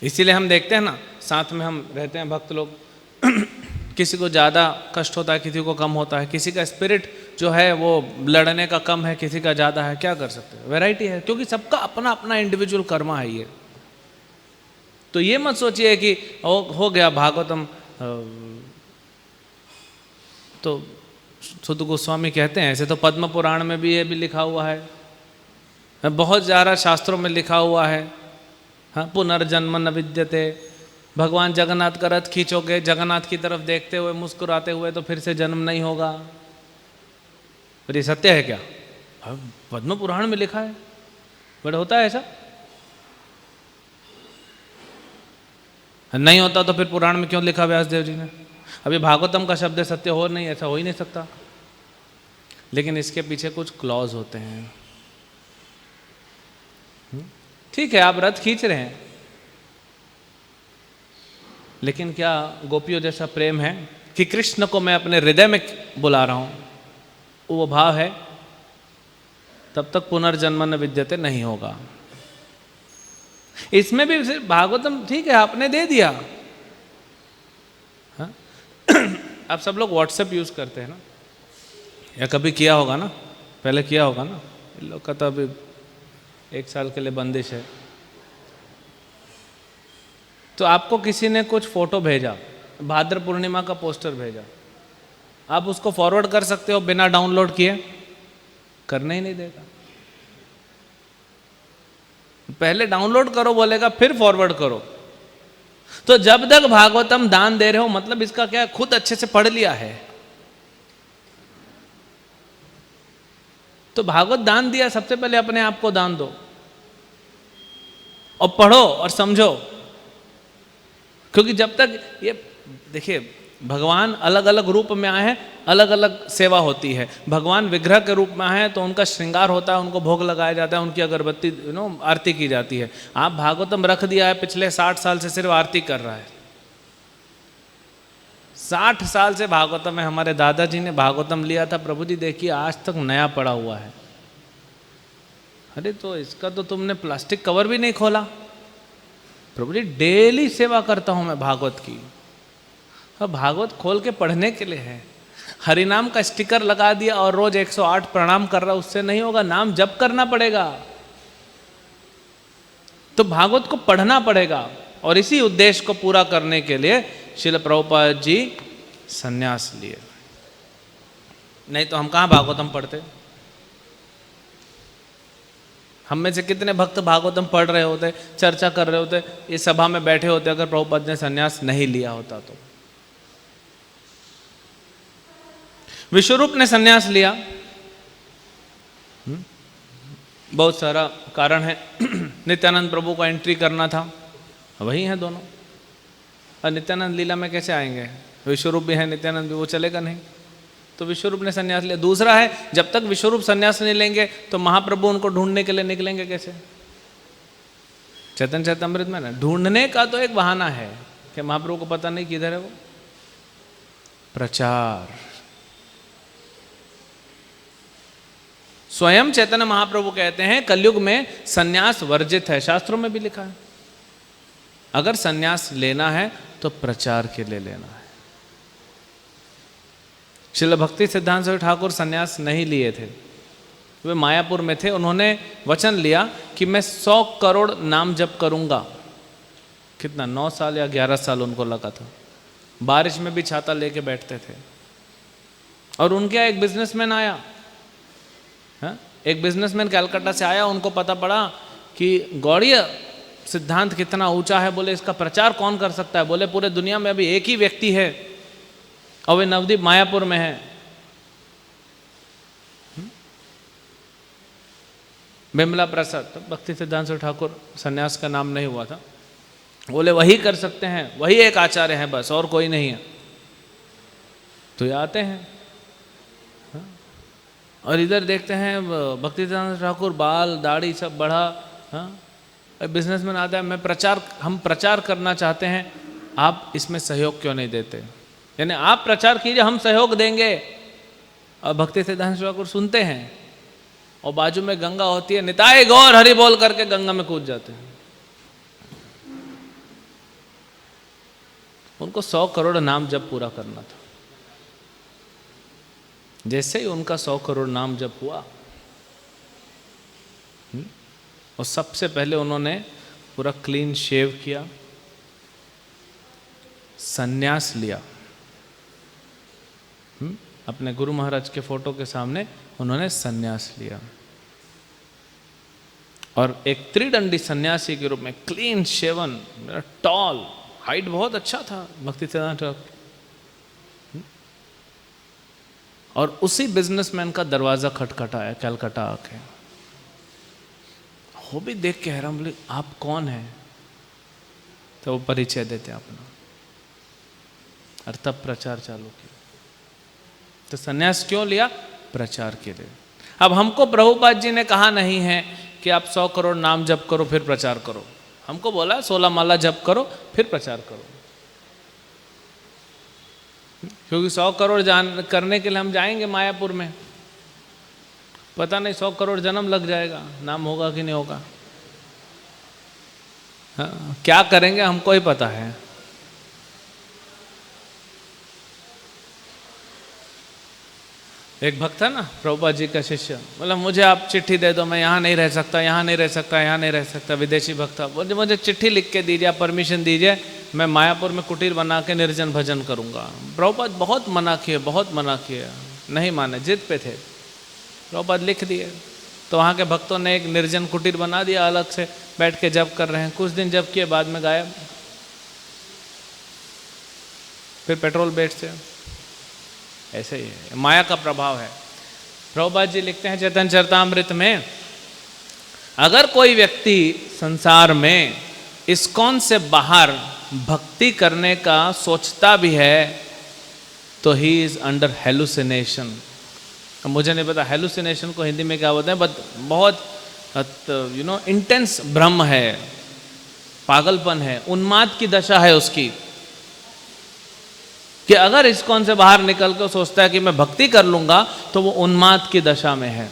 इसीलिए हम देखते हैं ना, साथ में हम रहते हैं भक्त लोग, किसी को ज़्यादा कष्ट होता है, किसी को कम होता है, किसी का स्पिरिट जो है वो लड़ने का कम है, किसी का ज़्यादा है। क्या कर सकते हैं? वैरायटी है, क्योंकि सबका अपना अपना इंडिविजुअल कर्मा है ये। तो ये मत सोचिए कि हो गया भागवतम। तो सुध गोस्वामी कहते हैं, ऐसे तो पद्म पुराण में भी ये भी लिखा हुआ है, बहुत ज़्यादा शास्त्रों में लिखा हुआ है। हाँ, पुनर्जन्म न विद्यते। भगवान जगन्नाथ का रथ खींचोगे, जगन्नाथ की तरफ देखते हुए मुस्कुराते हुए, तो फिर से जन्म नहीं होगा। पर ये सत्य है क्या? पद्म पुराण में लिखा है। बट होता है ऐसा? नहीं होता तो फिर पुराण में क्यों लिखा व्यासदेव जी ने? अभी भागवतम का शब्द सत्य हो नहीं, ऐसा हो ही नहीं सकता। लेकिन इसके पीछे कुछ क्लॉज होते हैं। ठीक है, आप रथ खींच रहे हैं, लेकिन क्या गोपियों जैसा प्रेम है कि कृष्ण को मैं अपने हृदय में बुला रहा हूं, वो भाव है? तब तक पुनर्जन्म न विद्यते नहीं होगा। इसमें भी सिर्फ भागवतम ठीक है, आपने दे दिया। हाँ? आप सब लोग व्हाट्सएप यूज करते हैं ना, या कभी किया होगा ना, पहले किया होगा ना। इन लोग का तो अभी 1 साल के लिए बंदिश है। तो आपको किसी ने कुछ फोटो भेजा, भाद्र पूर्णिमा का पोस्टर भेजा, आप उसको फॉरवर्ड कर सकते हो बिना डाउनलोड किए? करने ही नहीं देगा। पहले डाउनलोड करो बोलेगा, फिर फॉरवर्ड करो। तो जब तक भागवतम दान दे रहे हो, मतलब इसका क्या, खुद अच्छे से पढ़ लिया है। तो भागवत दान दिया, सबसे पहले अपने आप को दान दो और पढ़ो और समझो। क्योंकि जब तक ये देखिए, भगवान अलग अलग रूप में आए हैं, अलग अलग सेवा होती है। भगवान विग्रह के रूप में आए हैं तो उनका श्रृंगार होता है, उनको भोग लगाया जाता है, उनकी अगरबत्ती आरती की जाती है। आप भागवतम रख दिया है, पिछले 60 साल से सिर्फ आरती कर रहा है। 60 साल से भागवतम है। हमारे दादाजी ने भागवतम लिया था, प्रभु जी देखिए आज तक नया पड़ा हुआ है। अरे तो इसका तो तुमने प्लास्टिक कवर भी नहीं खोला। प्रभु जी डेली सेवा करता हूं मैं भागवत की। अब भागवत खोल के पढ़ने के लिए है। हरिनाम का स्टिकर लगा दिया और रोज 108 प्रणाम कर रहा, उससे नहीं होगा। नाम जप करना पड़ेगा। तो भागवत को पढ़ना पड़ेगा। और इसी उद्देश्य को पूरा करने के लिए श्रील प्रभुपाद जी संन्यास लिए। नहीं तो हम कहाँ भागवतम पढ़ते? हम में से कितने भक्त भागवतम पढ़ रहे होते, चर्चा कर रहे होते, इस सभा में बैठे होते, अगर प्रभुपाद ने संन्यास नहीं लिया होता तो। विश्वरूप ने संन्यास लिया, बहुत सारा कारण है। नित्यानंद प्रभु को एंट्री करना था, वही हैं दोनों। और नित्यानंद लीला में कैसे आएंगे? विश्वरूप भी है, नित्यानंद भी, वो चलेगा नहीं। तो विश्वरूप ने संन्यास लिया। दूसरा है, जब तक विश्वरूप संन्यास नहीं लेंगे तो महाप्रभु उनको ढूंढने के लिए निकलेंगे कैसे? चैतन्य चरितमृत में ना, ढूंढने का तो एक बहाना है कि महाप्रभु को पता नहीं किधर है वो। प्रचार। स्वयं चैतन्य महाप्रभु कहते हैं कलयुग में संन्यास वर्जित है, शास्त्रों में भी लिखा है। अगर संन्यास लेना है तो प्रचार के लिए लेना है। श्रील भक्ति सिद्धांत सरस्वती ठाकुर संन्यास नहीं लिए थे, वे मायापुर में थे। उन्होंने वचन लिया कि मैं 100 करोड़ नाम जप करूंगा। कितना, 9 साल या 11 साल उनको लगा था। बारिश में भी छाता लेके बैठते थे। और उनके यहाँ एक बिजनेसमैन आया, एक बिजनेसमैन कलकत्ता से आया। उनको पता पड़ा कि गौड़ीय सिद्धांत कितना ऊंचा है। बोले इसका प्रचार कौन कर सकता है? बोले पूरे दुनिया में अभी एक ही व्यक्ति है और वे नवदीप मायापुर में है। बिमला प्रसाद। तो भक्ति सिद्धांत सरस्वती ठाकुर संन्यास का नाम नहीं हुआ था। बोले वही कर सकते हैं, वही एक आचार्य है बस, और कोई नहीं है। तो ये आते हैं और इधर देखते हैं भक्ति सिद्धांत ठाकुर बाल दाढ़ी सब बढ़ा। बिजनेसमैन आता है, हम प्रचार करना चाहते हैं, आप इसमें सहयोग क्यों नहीं देते? यानी आप प्रचार कीजिए, हम सहयोग देंगे। और भक्ति सिद्धांत ठाकुर सुनते हैं और बाजू में गंगा होती है, निताय गौर हरि बोल करके गंगा में कूद जाते हैं। उनको 100 करोड़ नाम जप पूरा करना था। जैसे ही उनका 100 करोड़ नाम जप हुआ, और सबसे पहले उन्होंने पूरा क्लीन शेव किया, संन्यास लिया। अपने गुरु महाराज के फोटो के सामने उन्होंने संन्यास लिया और एक त्रिदंडी सन्यासी के रूप में क्लीन शेवन, टॉल, हाइट बहुत अच्छा था भक्ति सिद्धांत ठाकुर। और उसी बिजनेसमैन का दरवाजा खटखटाया कलकत्ता आके। वो भी देख के हैरान, बोले आप कौन हैं? तो वो परिचय देते अपना, और तब प्रचार चालू किया। तो सन्यास क्यों लिया? प्रचार के लिए। अब हमको प्रभुपाद जी ने कहा नहीं है कि आप 100 करोड़ नाम जप करो फिर प्रचार करो। हमको बोला 16 माला जप करो फिर प्रचार करो, क्योंकि 100 करोड़ करने के लिए हम जाएंगे मायापुर में, पता नहीं 100 करोड़ जन्म लग जाएगा, नाम होगा कि नहीं होगा। हाँ, क्या करेंगे हमको ही पता है। एक भक्त था ना प्रभुपाद जी का शिष्य, बोला मुझे आप चिट्ठी दे दो, मैं यहाँ नहीं रह सकता, यहाँ नहीं रह सकता, यहाँ नहीं रह सकता। विदेशी भक्त था, बोले मुझे चिट्ठी लिख के दीजिए, आप परमिशन दीजिए, मैं मायापुर में कुटीर बना के निर्जन भजन करूँगा। प्रभुपाद बहुत मना किए, बहुत मना किए, नहीं माने, जिद पे थे। प्रभुपाद लिख दिए, तो वहाँ के भक्तों ने एक निर्जन कुटीर बना दिया, अलग से बैठ के जप कर रहे हैं। कुछ दिन जप किए, बाद में गायब, फिर पेट्रोल बेचते हैं। ऐसे ही है, माया का प्रभाव है। प्रभुपाद जी लिखते हैं चैतन्य चरितामृत में, अगर कोई व्यक्ति संसार में इस्कॉन से बाहर भक्ति करने का सोचता भी है तो ही इज अंडर हेलुसिनेशन। मुझे नहीं पता हेलुसिनेशन को हिंदी में क्या बोलते हैं, बट बहुत इंटेंस भ्रम है, पागलपन है, उन्माद की दशा है उसकी, कि अगर इस्कॉन से बाहर निकल कर सोचता है कि मैं भक्ति कर लूंगा तो वो उन्माद की दशा में है।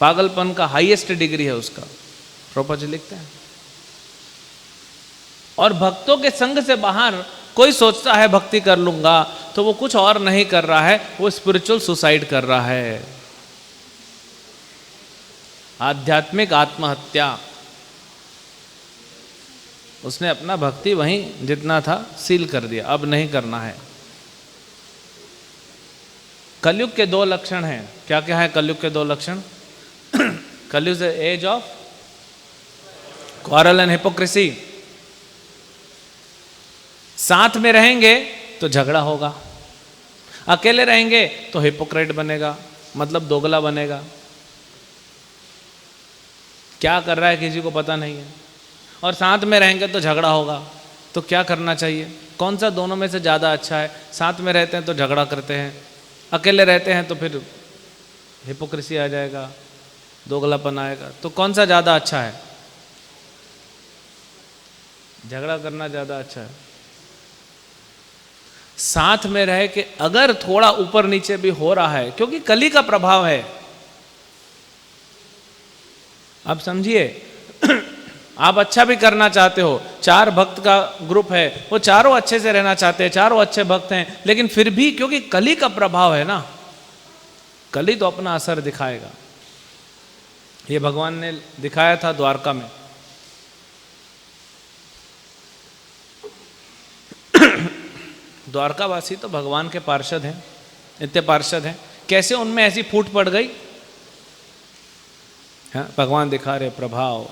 पागलपन का हाईएस्ट डिग्री है उसका, प्रभुपाद जी लिखते हैं। और भक्तों के संग से बाहर कोई सोचता है भक्ति कर लूंगा तो वो कुछ और नहीं कर रहा है, वो स्पिरिचुअल सुसाइड कर रहा है, आध्यात्मिक आत्महत्या। उसने अपना भक्ति वहीं जितना था सील कर दिया, अब नहीं करना है। कलयुग के 2 लक्षण हैं। क्या क्या है कलयुग के 2 लक्षण? Kalyug is age of quarrel and hypocrisy. साथ में रहेंगे तो झगड़ा होगा, अकेले रहेंगे तो हिपोक्रेट बनेगा, मतलब दोगला बनेगा। क्या कर रहा है किसी को पता नहीं है। और साथ में रहेंगे तो झगड़ा होगा। तो क्या करना चाहिए? कौन सा दोनों में से ज़्यादा अच्छा है? साथ में रहते हैं तो झगड़ा करते हैं, अकेले रहते हैं तो फिर हिपोक्रेसी आ जाएगा, दोगलापन आएगा। तो कौन सा ज़्यादा अच्छा है? झगड़ा करना ज़्यादा अच्छा है। साथ में रहे कि अगर थोड़ा ऊपर नीचे भी हो रहा है, क्योंकि कली का प्रभाव है, आप समझिए। आप अच्छा भी करना चाहते हो, 4 भक्त का ग्रुप है, वो चारों अच्छे से रहना चाहते हैं, चारों अच्छे भक्त हैं, लेकिन फिर भी क्योंकि कली का प्रभाव है ना, कली तो अपना असर दिखाएगा। ये भगवान ने दिखाया था द्वारका में। द्वारकावासी तो भगवान के पार्षद हैं, इतने पार्षद हैं, कैसे उनमें ऐसी फूट पड़ गई? हाँ, भगवान दिखा रहे प्रभाव।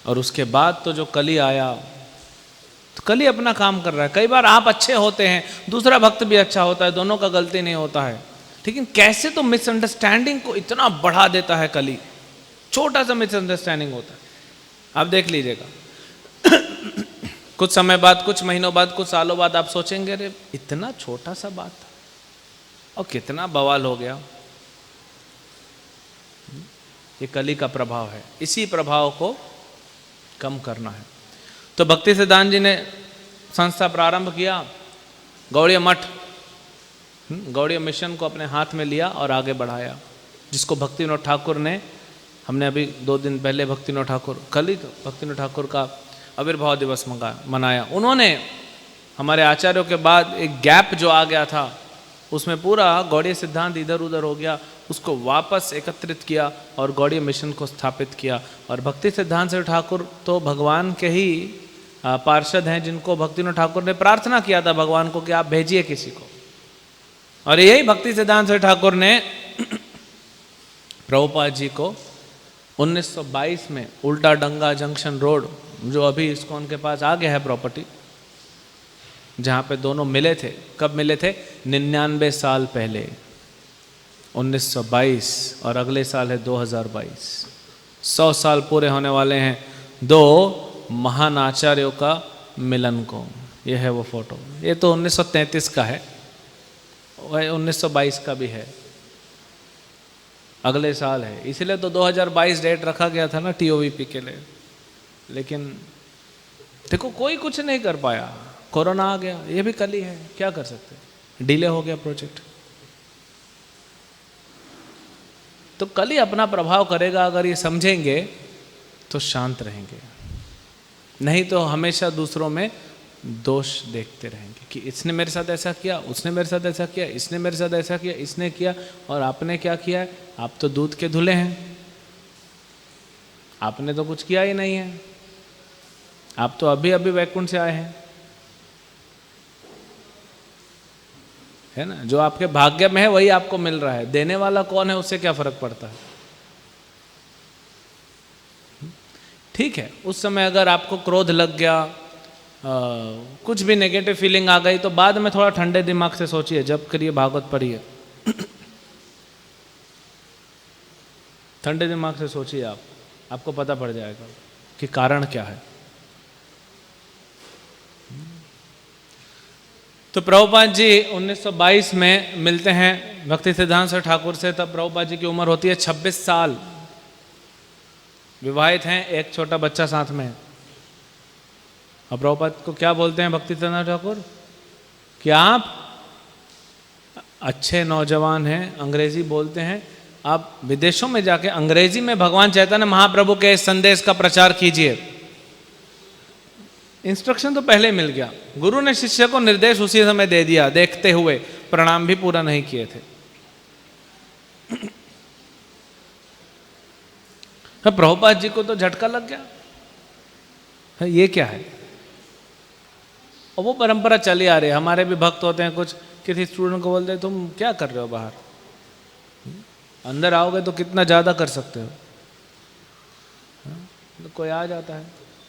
और उसके बाद तो जो कली आया, तो कली अपना काम कर रहा है। कई बार आप अच्छे होते हैं, दूसरा भक्त भी अच्छा होता है, दोनों का गलती नहीं होता है, लेकिन कैसे तो मिसअंडरस्टैंडिंग को इतना बढ़ा देता है कली। छोटा सा मिसअंडरस्टैंडिंग होता है, आप देख लीजिएगा। कुछ समय बाद, कुछ महीनों बाद, कुछ सालों बाद आप सोचेंगे अरे इतना छोटा सा बात था और कितना बवाल हो गया। ये कली का प्रभाव है, इसी प्रभाव को कम करना है। तो भक्ति सिद्धांत जी ने संस्था प्रारंभ किया, गौड़ीय मठ, गौड़ीय मिशन को अपने हाथ में लिया और आगे बढ़ाया, जिसको भक्ति विनोद ठाकुर ने, हमने अभी 2 दिन पहले भक्ति विनोद ठाकुर, कल ही तो भक्ति विनोद ठाकुर का आविर्भाव दिवस मनाया। उन्होंने हमारे आचार्यों के बाद एक गैप जो आ गया था, उसमें पूरा गौड़ीय सिद्धांत इधर उधर हो गया, उसको वापस एकत्रित किया और गौड़ीय मिशन को स्थापित किया। और भक्ति सिद्धांत से ठाकुर तो भगवान के ही पार्षद हैं, जिनको भक्ति विनोद ठाकुर ने प्रार्थना किया था भगवान को कि आप भेजिए किसी को। और यही भक्ति सिद्धांत से ठाकुर ने प्रभुपाद जी को 1922 में उल्टा डंगा जंक्शन रोड, जो अभी इस्कॉन के पास आ गया है प्रॉपर्टी, जहाँ पे दोनों मिले थे। कब मिले थे? 99 साल पहले। 1922 और अगले साल है 2022। 100 साल पूरे होने वाले हैं दो महान आचार्यों का मिलन को। यह है वो फोटो। ये तो 1933 का है, वह 1922 का भी है, अगले साल है। इसलिए तो 2022 डेट रखा गया था ना TOVP के लिए। लेकिन देखो कोई कुछ नहीं कर पाया, कोरोना आ गया, ये भी कल ही है, क्या कर सकते, डिले हो गया प्रोजेक्ट। तो कल ही अपना प्रभाव करेगा। अगर ये समझेंगे तो शांत रहेंगे, नहीं तो हमेशा दूसरों में दोष देखते रहेंगे कि इसने मेरे साथ ऐसा किया, उसने मेरे साथ ऐसा किया, इसने मेरे साथ ऐसा किया, इसने किया, और आपने क्या किया है? आप तो दूध के धुले हैं, आपने तो कुछ किया ही नहीं है, आप तो अभी अभी वैकुंठ से आए हैं, है ना। जो आपके भाग्य में है वही आपको मिल रहा है, देने वाला कौन है उससे क्या फर्क पड़ता है। ठीक है, उस समय अगर आपको क्रोध लग गया, कुछ भी नेगेटिव फीलिंग आ गई, तो बाद में थोड़ा ठंडे दिमाग से सोचिए, जब करिए, भागवत पढ़िए, ठंडे दिमाग से सोचिए, आपको पता पड़ जाएगा कि कारण क्या है। तो प्रभुपाद जी 1922 में मिलते हैं भक्ति सिद्धांत ठाकुर से। तब प्रभुपाद जी की उम्र होती है 26 साल, विवाहित हैं, एक छोटा बच्चा साथ में है। और प्रभुपाद को क्या बोलते हैं भक्ति सिद्धांत ठाकुर कि आप अच्छे नौजवान हैं, अंग्रेजी बोलते हैं, आप विदेशों में जाके अंग्रेजी में भगवान चैतन्य महाप्रभु के इस संदेश का प्रचार कीजिए। इंस्ट्रक्शन तो पहले मिल गया, गुरु ने शिष्य को निर्देश उसी समय दे दिया, देखते हुए, प्रणाम भी पूरा नहीं किए थे। प्रभुपाद जी को तो झटका लग गया, ये क्या है। और वो परंपरा चली आ रही है। हमारे भी भक्त होते हैं, कुछ किसी स्टूडेंट को बोलते हैं तुम क्या कर रहे हो बाहर, अंदर आओगे तो कितना ज़्यादा कर सकते हो। तो कोई आ जाता है,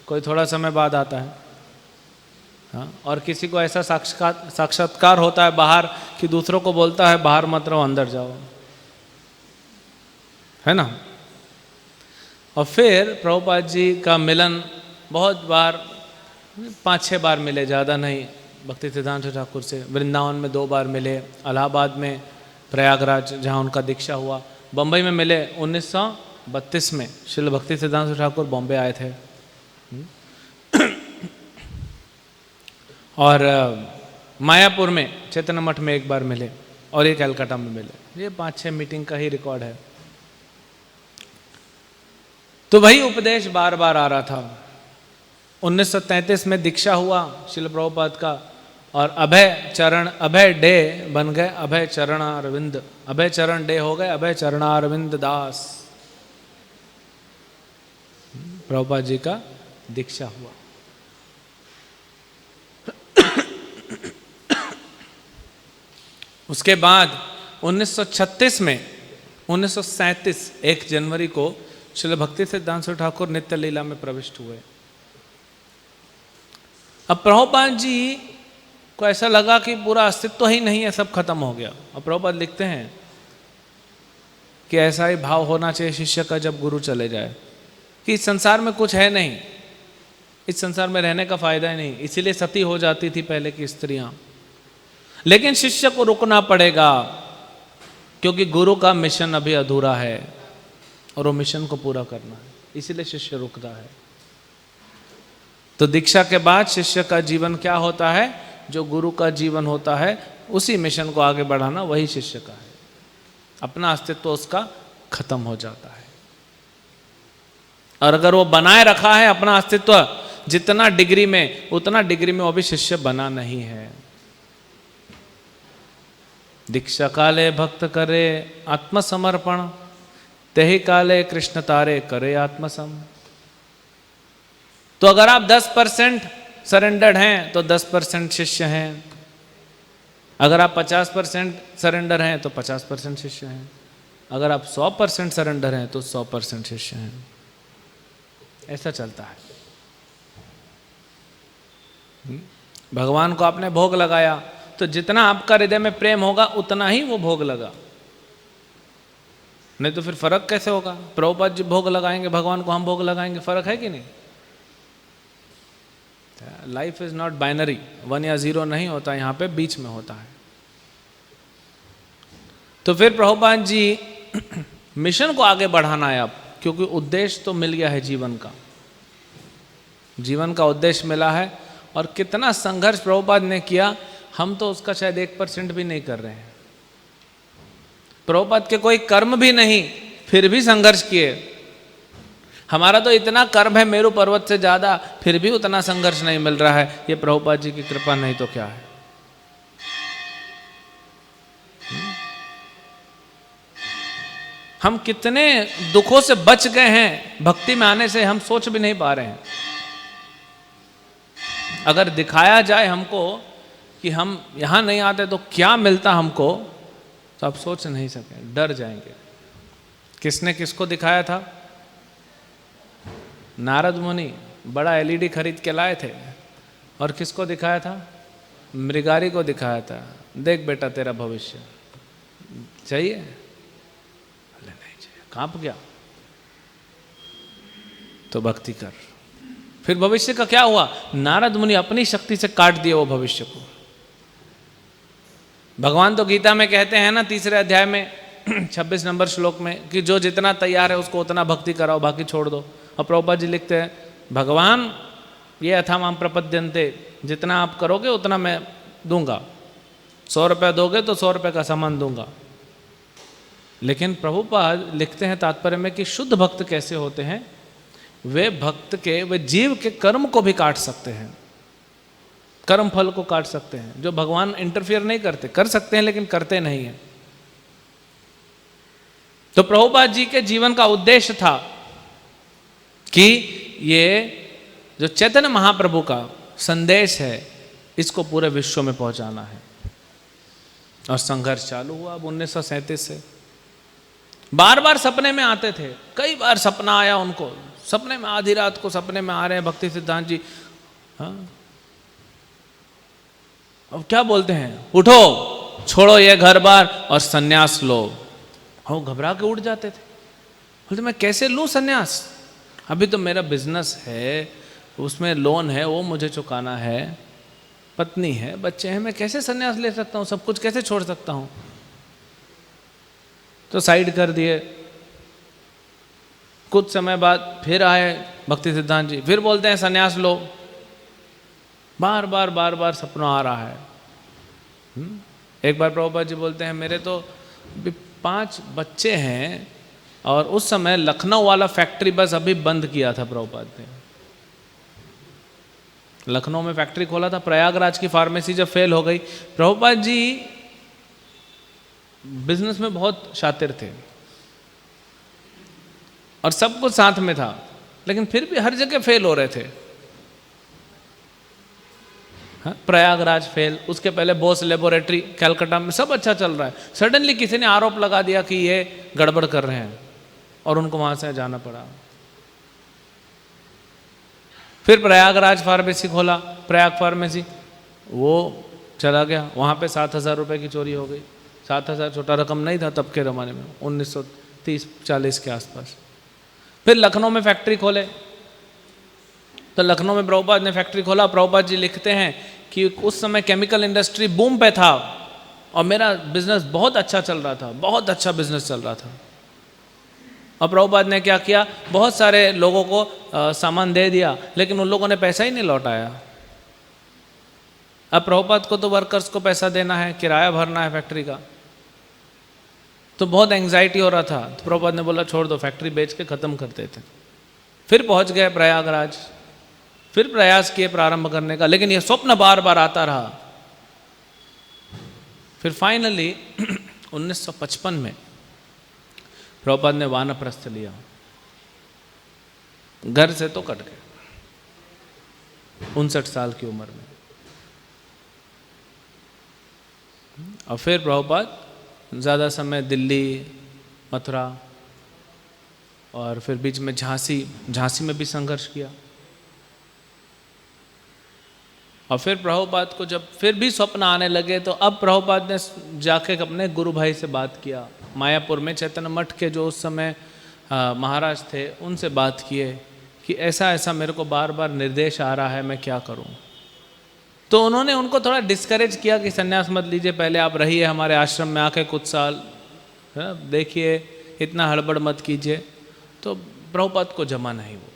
कोई थोड़ा समय बाद आता है, हाँ। और किसी को ऐसा साक्षात्कार होता है बाहर कि दूसरों को बोलता है बाहर मत रहो, अंदर जाओ, है ना। और फिर प्रभुपाद जी का मिलन बहुत बार, 5-6 बार मिले, ज़्यादा नहीं, भक्ति सिद्धांत ठाकुर से। वृंदावन में 2 बार मिले, इलाहाबाद में, प्रयागराज जहाँ उनका दीक्षा हुआ, बम्बई में मिले 1932 में। श्रील भक्ति सिद्धांत ठाकुर बॉम्बे आए थे। और मायापुर में चैतन्य मठ में 1 बार मिले, और एक कलकत्ता में मिले। ये 5-6 मीटिंग का ही रिकॉर्ड है। तो वही उपदेश बार बार आ रहा था। 1933 में दीक्षा हुआ श्रील प्रभुपाद का, और अभय डे बन गए, अभय चरणारविंद, अभय चरण डे हो गए, अभय चरणारविंद दास। प्रभुपाद जी का दीक्षा हुआ। उसके बाद 1936 में, 1937 1 जनवरी को श्रील भक्ति सिद्धांत ठाकुर नित्य लीला में प्रविष्ट हुए। अब प्रभुपाद जी को ऐसा लगा कि पूरा अस्तित्व ही नहीं है, सब खत्म हो गया। और प्रभुपाद लिखते हैं कि ऐसा ही भाव होना चाहिए शिष्य का जब गुरु चले जाए, कि इस संसार में कुछ है नहीं, इस संसार में रहने का फायदा ही नहीं। इसीलिए सती हो जाती थी पहले की स्त्रियां। लेकिन शिष्य को रुकना पड़ेगा, क्योंकि गुरु का मिशन अभी अधूरा है और वो मिशन को पूरा करना है, इसीलिए शिष्य रुकता है। तो दीक्षा के बाद शिष्य का जीवन क्या होता है? जो गुरु का जीवन होता है, उसी मिशन को आगे बढ़ाना, वही शिष्य का है। अपना अस्तित्व उसका खत्म हो जाता है। और अगर वो बनाए रखा है अपना अस्तित्व जितना डिग्री में, उतना डिग्री में वो भी शिष्य बना नहीं है। दीक्षा काले भक्त करे आत्मसमर्पण, तेहि काले कृष्ण तारे करे आत्मसम। तो अगर आप 10% सरेंडर्ड हैं तो 10% शिष्य हैं। अगर आप 50% सरेंडर हैं तो 50% शिष्य हैं। अगर आप 100% सरेंडर हैं तो 100% शिष्य हैं। ऐसा चलता है। भगवान को आपने भोग लगाया तो जितना आपका हृदय में प्रेम होगा उतना ही वो भोग लगा। नहीं तो फिर फर्क कैसे होगा? प्रभुपाद जी भोग लगाएंगे भगवान को, हम भोग लगाएंगे, फर्क है कि नहीं? लाइफ इज नॉट बाइनरी, 1 या 0 नहीं होता, यहाँ पे बीच में होता है। तो फिर प्रभुपाद जी मिशन को आगे बढ़ाना है अब, क्योंकि उद्देश्य तो मिल गया है जीवन का, जीवन का उद्देश्य मिला है। और कितना संघर्ष प्रभुपाद ने किया, हम तो उसका शायद 1% भी नहीं कर रहे हैं। प्रभुपाद के कोई कर्म भी नहीं, फिर भी संघर्ष किए। हमारा तो इतना कर्म है मेरू पर्वत से ज्यादा, फिर भी उतना संघर्ष नहीं मिल रहा है। ये प्रभुपाद जी की कृपा नहीं तो क्या है। हम कितने दुखों से बच गए हैं भक्ति में आने से, हम सोच भी नहीं पा रहे हैं। अगर दिखाया जाए हमको कि हम यहां नहीं आते तो क्या मिलता हमको, तो आप सोच नहीं सके, डर जाएंगे। किसने किसको दिखाया था? नारद मुनि बड़ा एलईडी खरीद के लाए थे, और किसको दिखाया था? मृगारी को दिखाया था, देख बेटा तेरा भविष्य चाहिए? नहीं चाहिए, कांप गया। तो भक्ति कर। फिर भविष्य का क्या हुआ? नारद मुनि अपनी शक्ति से काट दिए वो भविष्य को। भगवान तो गीता में कहते हैं ना, 3 अध्याय में 26 नंबर श्लोक में, कि जो जितना तैयार है उसको उतना भक्ति कराओ, बाकी छोड़ दो। और प्रभुपाद जी लिखते हैं, भगवान ये अथामाम प्रपद्यन्ते, जितना आप करोगे उतना मैं दूंगा, 100 रुपये दोगे तो 100 रुपये का सामान दूंगा। लेकिन प्रभुपाद लिखते हैं तात्पर्य में कि शुद्ध भक्त कैसे होते हैं? वे भक्त के, वे जीव के कर्म को भी काट सकते हैं, कर्म फल को काट सकते हैं, जो भगवान इंटरफियर नहीं करते। कर सकते हैं लेकिन करते नहीं हैं। तो प्रभुपाद जी के जीवन का उद्देश्य था कि ये जो चैतन्य महाप्रभु का संदेश है इसको पूरे विश्व में पहुंचाना है। और संघर्ष चालू हुआ अब 1937 से। बार बार सपने में आते थे, कई बार सपना आया उनको, सपने में आधी रात को सपने में आ रहे हैं भक्ति सिद्धांत जी। हाँ, अब क्या बोलते हैं? उठो, छोड़ो ये घर बार और सन्यास लो। हम घबरा के उठ जाते थे, बोलते मैं कैसे लूँ सन्यास? अभी तो मेरा बिजनेस है, उसमें लोन है, वो मुझे चुकाना है, पत्नी है, बच्चे हैं, मैं कैसे सन्यास ले सकता हूँ? सब कुछ कैसे छोड़ सकता हूँ? तो साइड कर दिए। कुछ समय बाद फिर आए भक्ति सिद्धांत जी, फिर बोलते हैं सन्यास लो। बार बार सपना आ रहा है। एक बार प्रभुपाद जी बोलते हैं, मेरे तो 5 बच्चे हैं, और उस समय लखनऊ वाला फैक्ट्री बस अभी बंद किया था प्रभुपाद ने। लखनऊ में फैक्ट्री खोला था, प्रयागराज की फार्मेसी जब फेल हो गई, प्रभुपाद जी बिजनेस में बहुत शातिर थे और सब कुछ साथ में था, लेकिन फिर भी हर जगह फेल हो रहे थे। हाँ, प्रयागराज फेल, उसके पहले बोस लेबोरेटरी कलकत्ता में सब अच्छा चल रहा है। सडनली किसी ने आरोप लगा दिया कि ये गड़बड़ कर रहे हैं, और उनको वहां से जाना पड़ा। फिर प्रयागराज फार्मेसी खोला, प्रयाग फार्मेसी, वो चला गया, वहां पे 7,000 रुपए की चोरी हो गई। 7,000 छोटा रकम नहीं था तब के ज़माने में, 1930-40 के आसपास। फिर लखनऊ में फैक्ट्री खोले, तो लखनऊ में प्रभुपाद ने फैक्ट्री खोला। प्रभुपाद जी लिखते हैं कि उस समय केमिकल इंडस्ट्री बूम पे था, और मेरा बिजनेस बहुत अच्छा चल रहा था, बहुत अच्छा बिजनेस चल रहा था। और प्रभुपाद ने क्या किया, बहुत सारे लोगों को सामान दे दिया, लेकिन उन लोगों ने पैसा ही नहीं लौटाया। अब प्रभुपाद को तो वर्कर्स को पैसा देना है, किराया भरना है फैक्ट्री का, तो बहुत एंग्जाइटी हो रहा था। तो प्रभुपाद ने बोला छोड़ दो, फैक्ट्री बेच के ख़त्म कर देते। फिर पहुंच गए प्रयागराज, फिर प्रयास किए प्रारंभ करने का, लेकिन यह स्वप्न बार बार आता रहा। फिर फाइनली 1955 में प्रभुपाद ने वानप्रस्थ लिया, घर से तो कट गए 59 साल की उम्र में। और फिर प्रभुपाद ज़्यादा समय दिल्ली, मथुरा, और फिर बीच में झांसी में भी संघर्ष किया। और फिर प्रभुपाद को जब फिर भी स्वप्न आने लगे तो अब प्रभुपाद ने जाके अपने गुरु भाई से बात किया, मायापुर में चैतन्य मठ के जो उस समय महाराज थे उनसे बात किए कि ऐसा ऐसा मेरे को बार बार निर्देश आ रहा है, मैं क्या करूं। तो उन्होंने उनको थोड़ा डिस्करेज किया कि संन्यास मत लीजिए, पहले आप रहिए हमारे आश्रम में आके कुछ साल, देखिए इतना हड़बड़ मत कीजिए। तो प्रभुपाद को जमा नहीं वो,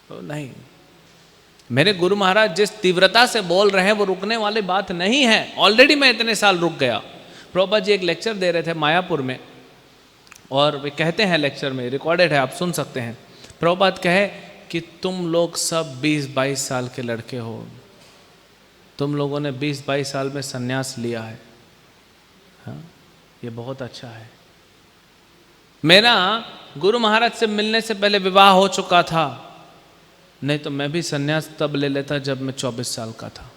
तो नहीं, मेरे गुरु महाराज जिस तीव्रता से बोल रहे हैं वो रुकने वाली बात नहीं है। ऑलरेडी मैं इतने साल रुक गया। प्रभुपाद जी एक लेक्चर दे रहे थे मायापुर में, और वे कहते हैं लेक्चर में, रिकॉर्डेड है, आप सुन सकते हैं। प्रभुपाद कहे कि तुम लोग सब 20-22 साल के लड़के हो, तुम लोगों ने 20-22 साल में संन्यास लिया है, हाँ, ये बहुत अच्छा है। मेरा गुरु महाराज से मिलने से पहले विवाह हो चुका था, नहीं तो मैं भी संन्यास तब ले लेता जब मैं 24 साल का था।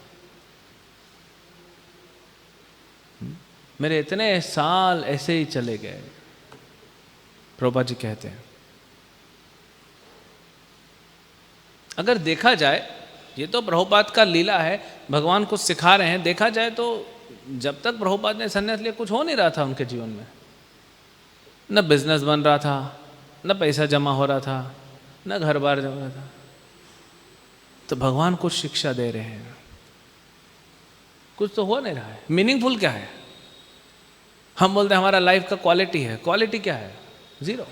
मेरे इतने साल ऐसे ही चले गए, प्रभुपाद जी कहते हैं। अगर देखा जाए, ये तो प्रभुपाद का लीला है, भगवान कुछ सिखा रहे हैं। देखा जाए तो जब तक प्रभुपाद ने संन्यास लिया कुछ हो नहीं रहा था उनके जीवन में, न बिजनेस बन रहा था, न पैसा जमा हो रहा था, न घर बार जमा रहा था। तो भगवान कुछ शिक्षा दे रहे हैं, कुछ तो हो नहीं रहा है। मीनिंगफुल क्या है? हम बोलते हैं हमारा लाइफ का क्वालिटी है, क्वालिटी क्या है? जीरो।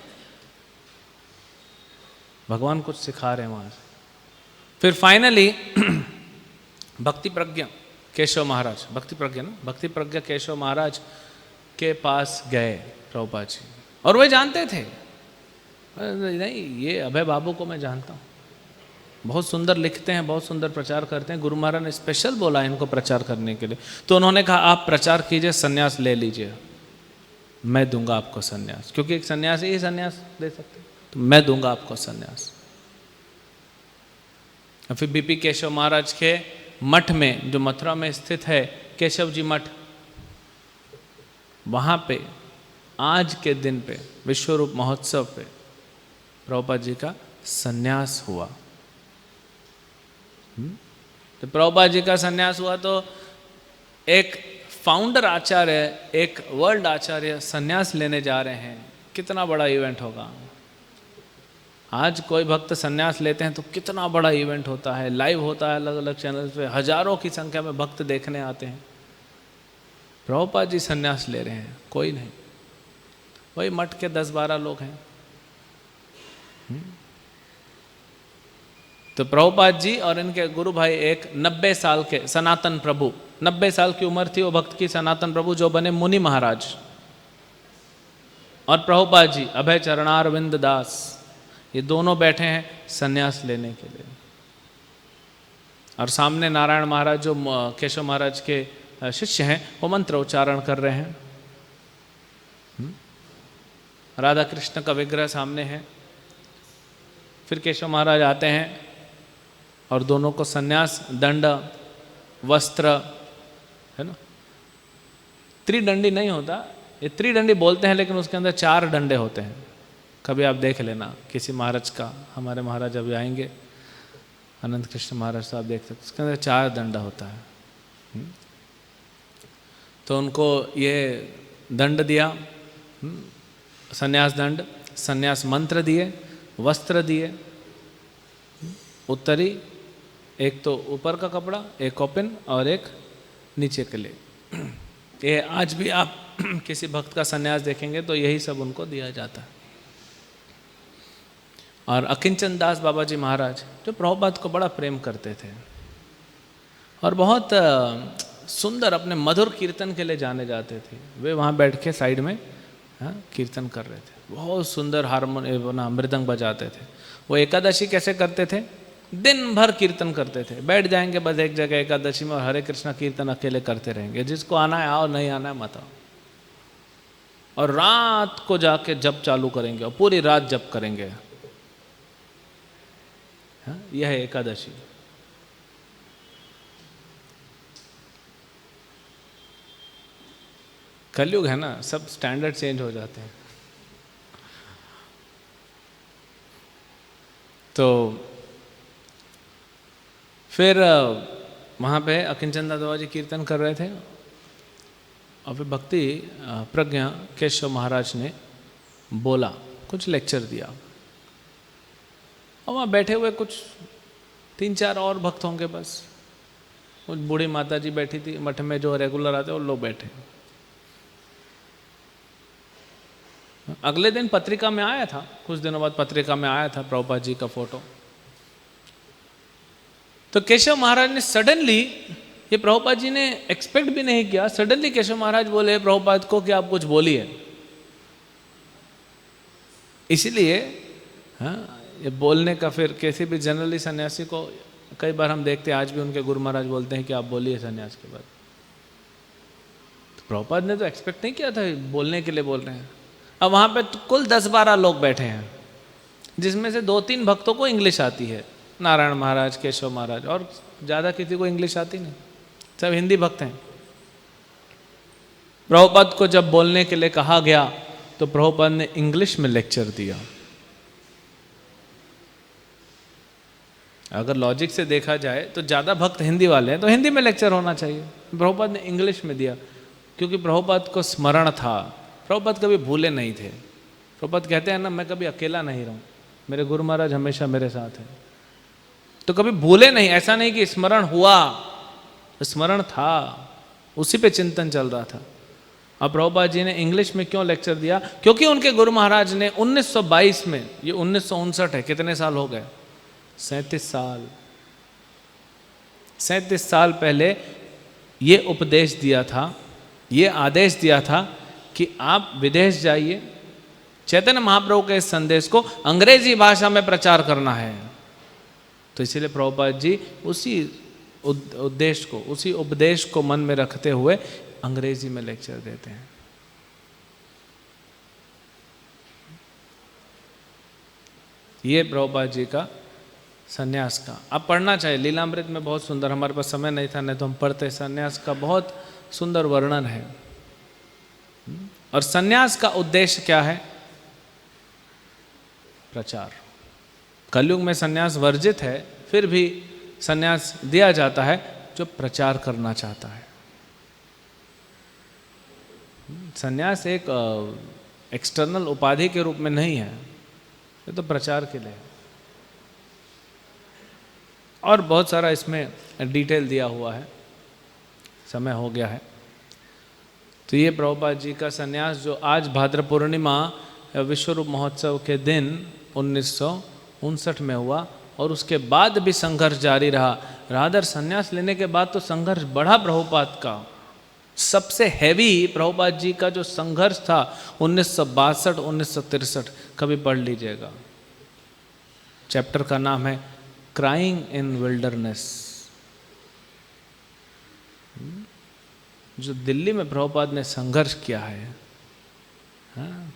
भगवान कुछ सिखा रहे हैं वहां से। फिर फाइनली भक्ति प्रज्ञा केशव महाराज, भक्ति प्रज्ञा ना, भक्ति प्रज्ञा केशव महाराज के पास गए प्रभुपाद जी, और वे जानते थे, नहीं ये अभय बाबू को मैं जानता हूँ, बहुत सुंदर लिखते हैं, बहुत सुंदर प्रचार करते हैं, गुरु महाराज ने स्पेशल बोला इनको प्रचार करने के लिए। तो उन्होंने कहा आप प्रचार कीजिए, सन्यास ले लीजिए, मैं दूंगा आपको सन्यास, क्योंकि एक सन्यासी ही सन्यास दे सकते, तो मैं दूंगा आपको सन्यास। फिर बीपी केशव महाराज के मठ में, जो मथुरा में स्थित है केशव जी मठ, वहाँ पे आज के दिन पे विश्वरूप महोत्सव पे प्रभुपाद जी का सन्यास हुआ। तो प्रभुपाद जी का सन्यास हुआ तो एक फाउंडर आचार्य, एक वर्ल्ड आचार्य सन्यास लेने जा रहे हैं, कितना बड़ा इवेंट होगा। आज कोई भक्त सन्यास लेते हैं तो कितना बड़ा इवेंट होता है, लाइव होता है अलग अलग चैनल्स पे, हजारों की संख्या में भक्त देखने आते हैं। प्रभुपाद जी सन्यास ले रहे हैं, कोई नहीं, वही मठ के 10-12 लोग हैं। तो प्रभुपाद जी और इनके गुरु भाई एक 90 साल के सनातन प्रभु, 90 साल की उम्र थी वो भक्त की, सनातन प्रभु जो बने मुनि महाराज, और प्रभुपाद जी अभय चरणारविंद दास, ये दोनों बैठे हैं सन्यास लेने के लिए। और सामने नारायण महाराज जो केशव महाराज के शिष्य हैं वो मंत्र उच्चारण कर रहे हैं। राधा कृष्ण का विग्रह सामने है। फिर केशव महाराज आते हैं और दोनों को सन्यास दंड वस्त्र, है ना, त्रिदंडी नहीं होता, ये त्रिदंडी बोलते हैं लेकिन उसके अंदर 4 डंडे होते हैं। कभी आप देख लेना किसी महाराज का, हमारे महाराज अभी आएंगे अनंत कृष्ण महाराज साहब, देख सकते उसके अंदर 4 डंडा होता है। तो उनको ये दंड दिया, सन्यास दंड, सन्यास मंत्र दिए, वस्त्र दिए, उत्तरी, एक तो ऊपर का कपड़ा, एक कॉपिन और एक नीचे के लिए। ये आज भी आप किसी भक्त का सन्यास देखेंगे तो यही सब उनको दिया जाता है। और अकिंचन दास बाबा जी महाराज जो प्रभुपाद को बड़ा प्रेम करते थे और बहुत सुंदर अपने मधुर कीर्तन के लिए जाने जाते थे, वे वहाँ बैठ के साइड में कीर्तन कर रहे थे, बहुत सुंदर हारमोनियम मृदंग बजाते थे। वो एकादशी कैसे करते थे? दिन भर कीर्तन करते थे, बैठ जाएंगे बस एक जगह एकादशी में और हरे कृष्णा कीर्तन अकेले करते रहेंगे, जिसको आना है आओ, नहीं आना है मत आओ। और रात को जाके जप चालू करेंगे और पूरी रात जप करेंगे। यह है एकादशी। कलयुग है ना, सब स्टैंडर्ड चेंज हो जाते हैं। तो फिर वहाँ पे अकिंचन दादा जी कीर्तन कर रहे थे और फिर भक्ति प्रज्ञा केशव महाराज ने बोला, कुछ लेक्चर दिया, और वहाँ बैठे हुए कुछ 3-4 और भक्त होंगे बस, कुछ बूढ़ी माता जी बैठी थी मठ में जो रेगुलर आते और लोग बैठे। अगले दिन पत्रिका में आया था, कुछ दिनों बाद पत्रिका में आया था प्रभुपाद जी का फोटो। तो केशव महाराज ने सडनली, ये प्रभुपाद जी ने एक्सपेक्ट भी नहीं किया, सडनली केशव महाराज बोले प्रभुपाद को कि आप कुछ बोलिए। इसीलिए हाँ, ये बोलने का फिर किसी भी जनरली सन्यासी को कई बार हम देखते हैं, आज भी उनके गुरु महाराज बोलते हैं कि आप बोलिए सन्यास के बाद। तो प्रभुपाद ने तो एक्सपेक्ट नहीं किया था बोलने के लिए बोल रहे हैं। अब वहाँ पे तो कुल 10-12 लोग बैठे हैं, जिसमें से 2-3 भक्तों को इंग्लिश आती है, नारायण महाराज, केशव महाराज, और ज़्यादा किसी को इंग्लिश आती नहीं, सब हिंदी भक्त हैं। प्रभुपाद को जब बोलने के लिए कहा गया तो प्रभुपाद ने इंग्लिश में लेक्चर दिया। अगर लॉजिक से देखा जाए तो ज़्यादा भक्त हिंदी वाले हैं तो हिंदी में लेक्चर होना चाहिए, प्रभुपाद ने इंग्लिश में दिया, क्योंकि प्रभुपाद को स्मरण था, प्रभुपाद कभी भूले नहीं थे। प्रभुपाद कहते हैं ना, मैं कभी अकेला नहीं रहूं, मेरे गुरु महाराज हमेशा मेरे साथ है, तो कभी भूले नहीं। ऐसा नहीं कि स्मरण हुआ, स्मरण था, उसी पे चिंतन चल रहा था। अब प्रभुपाद जी ने इंग्लिश में क्यों लेक्चर दिया? क्योंकि उनके गुरु महाराज ने 1922 में, ये 1959 है, कितने साल हो गए? 37 साल, 37 साल पहले ये उपदेश दिया था, ये आदेश दिया था कि आप विदेश जाइए, चैतन्य महाप्रभु के इस संदेश को अंग्रेजी भाषा में प्रचार करना है। तो इसीलिए प्रभुपाद जी उसी उद्देश्य को, उसी उपदेश को मन में रखते हुए अंग्रेजी में लेक्चर देते हैं। ये प्रभुपाद जी का सन्यास का, अब पढ़ना चाहिए, लीलामृत में बहुत सुंदर, हमारे पास समय नहीं था, नहीं तो हम पढ़ते, सन्यास का बहुत सुंदर वर्णन है। और सन्यास का उद्देश्य क्या है? प्रचार। कलयुग में सन्यास वर्जित है, फिर भी सन्यास दिया जाता है जो प्रचार करना चाहता है। सन्यास एक एक्सटर्नल उपाधि के रूप में नहीं है, ये तो प्रचार के लिए है। और बहुत सारा इसमें डिटेल दिया हुआ है, समय हो गया है। तो ये प्रभुपाद जी का सन्यास जो आज भाद्र पूर्णिमा विश्वरूप महोत्सव के दिन 1959 में हुआ, और उसके बाद भी संघर्ष जारी रहा। रादर सन्यास लेने के बाद तो संघर्ष बढ़ा प्रभुपाद का। सबसे हैवी प्रभुपाद जी का जो संघर्ष था 1962-1963, कभी पढ़ लीजिएगा। चैप्टर का नाम है क्राइंग इन विल्डरनेस। जो दिल्ली में प्रभुपाद ने संघर्ष किया है, हाँ,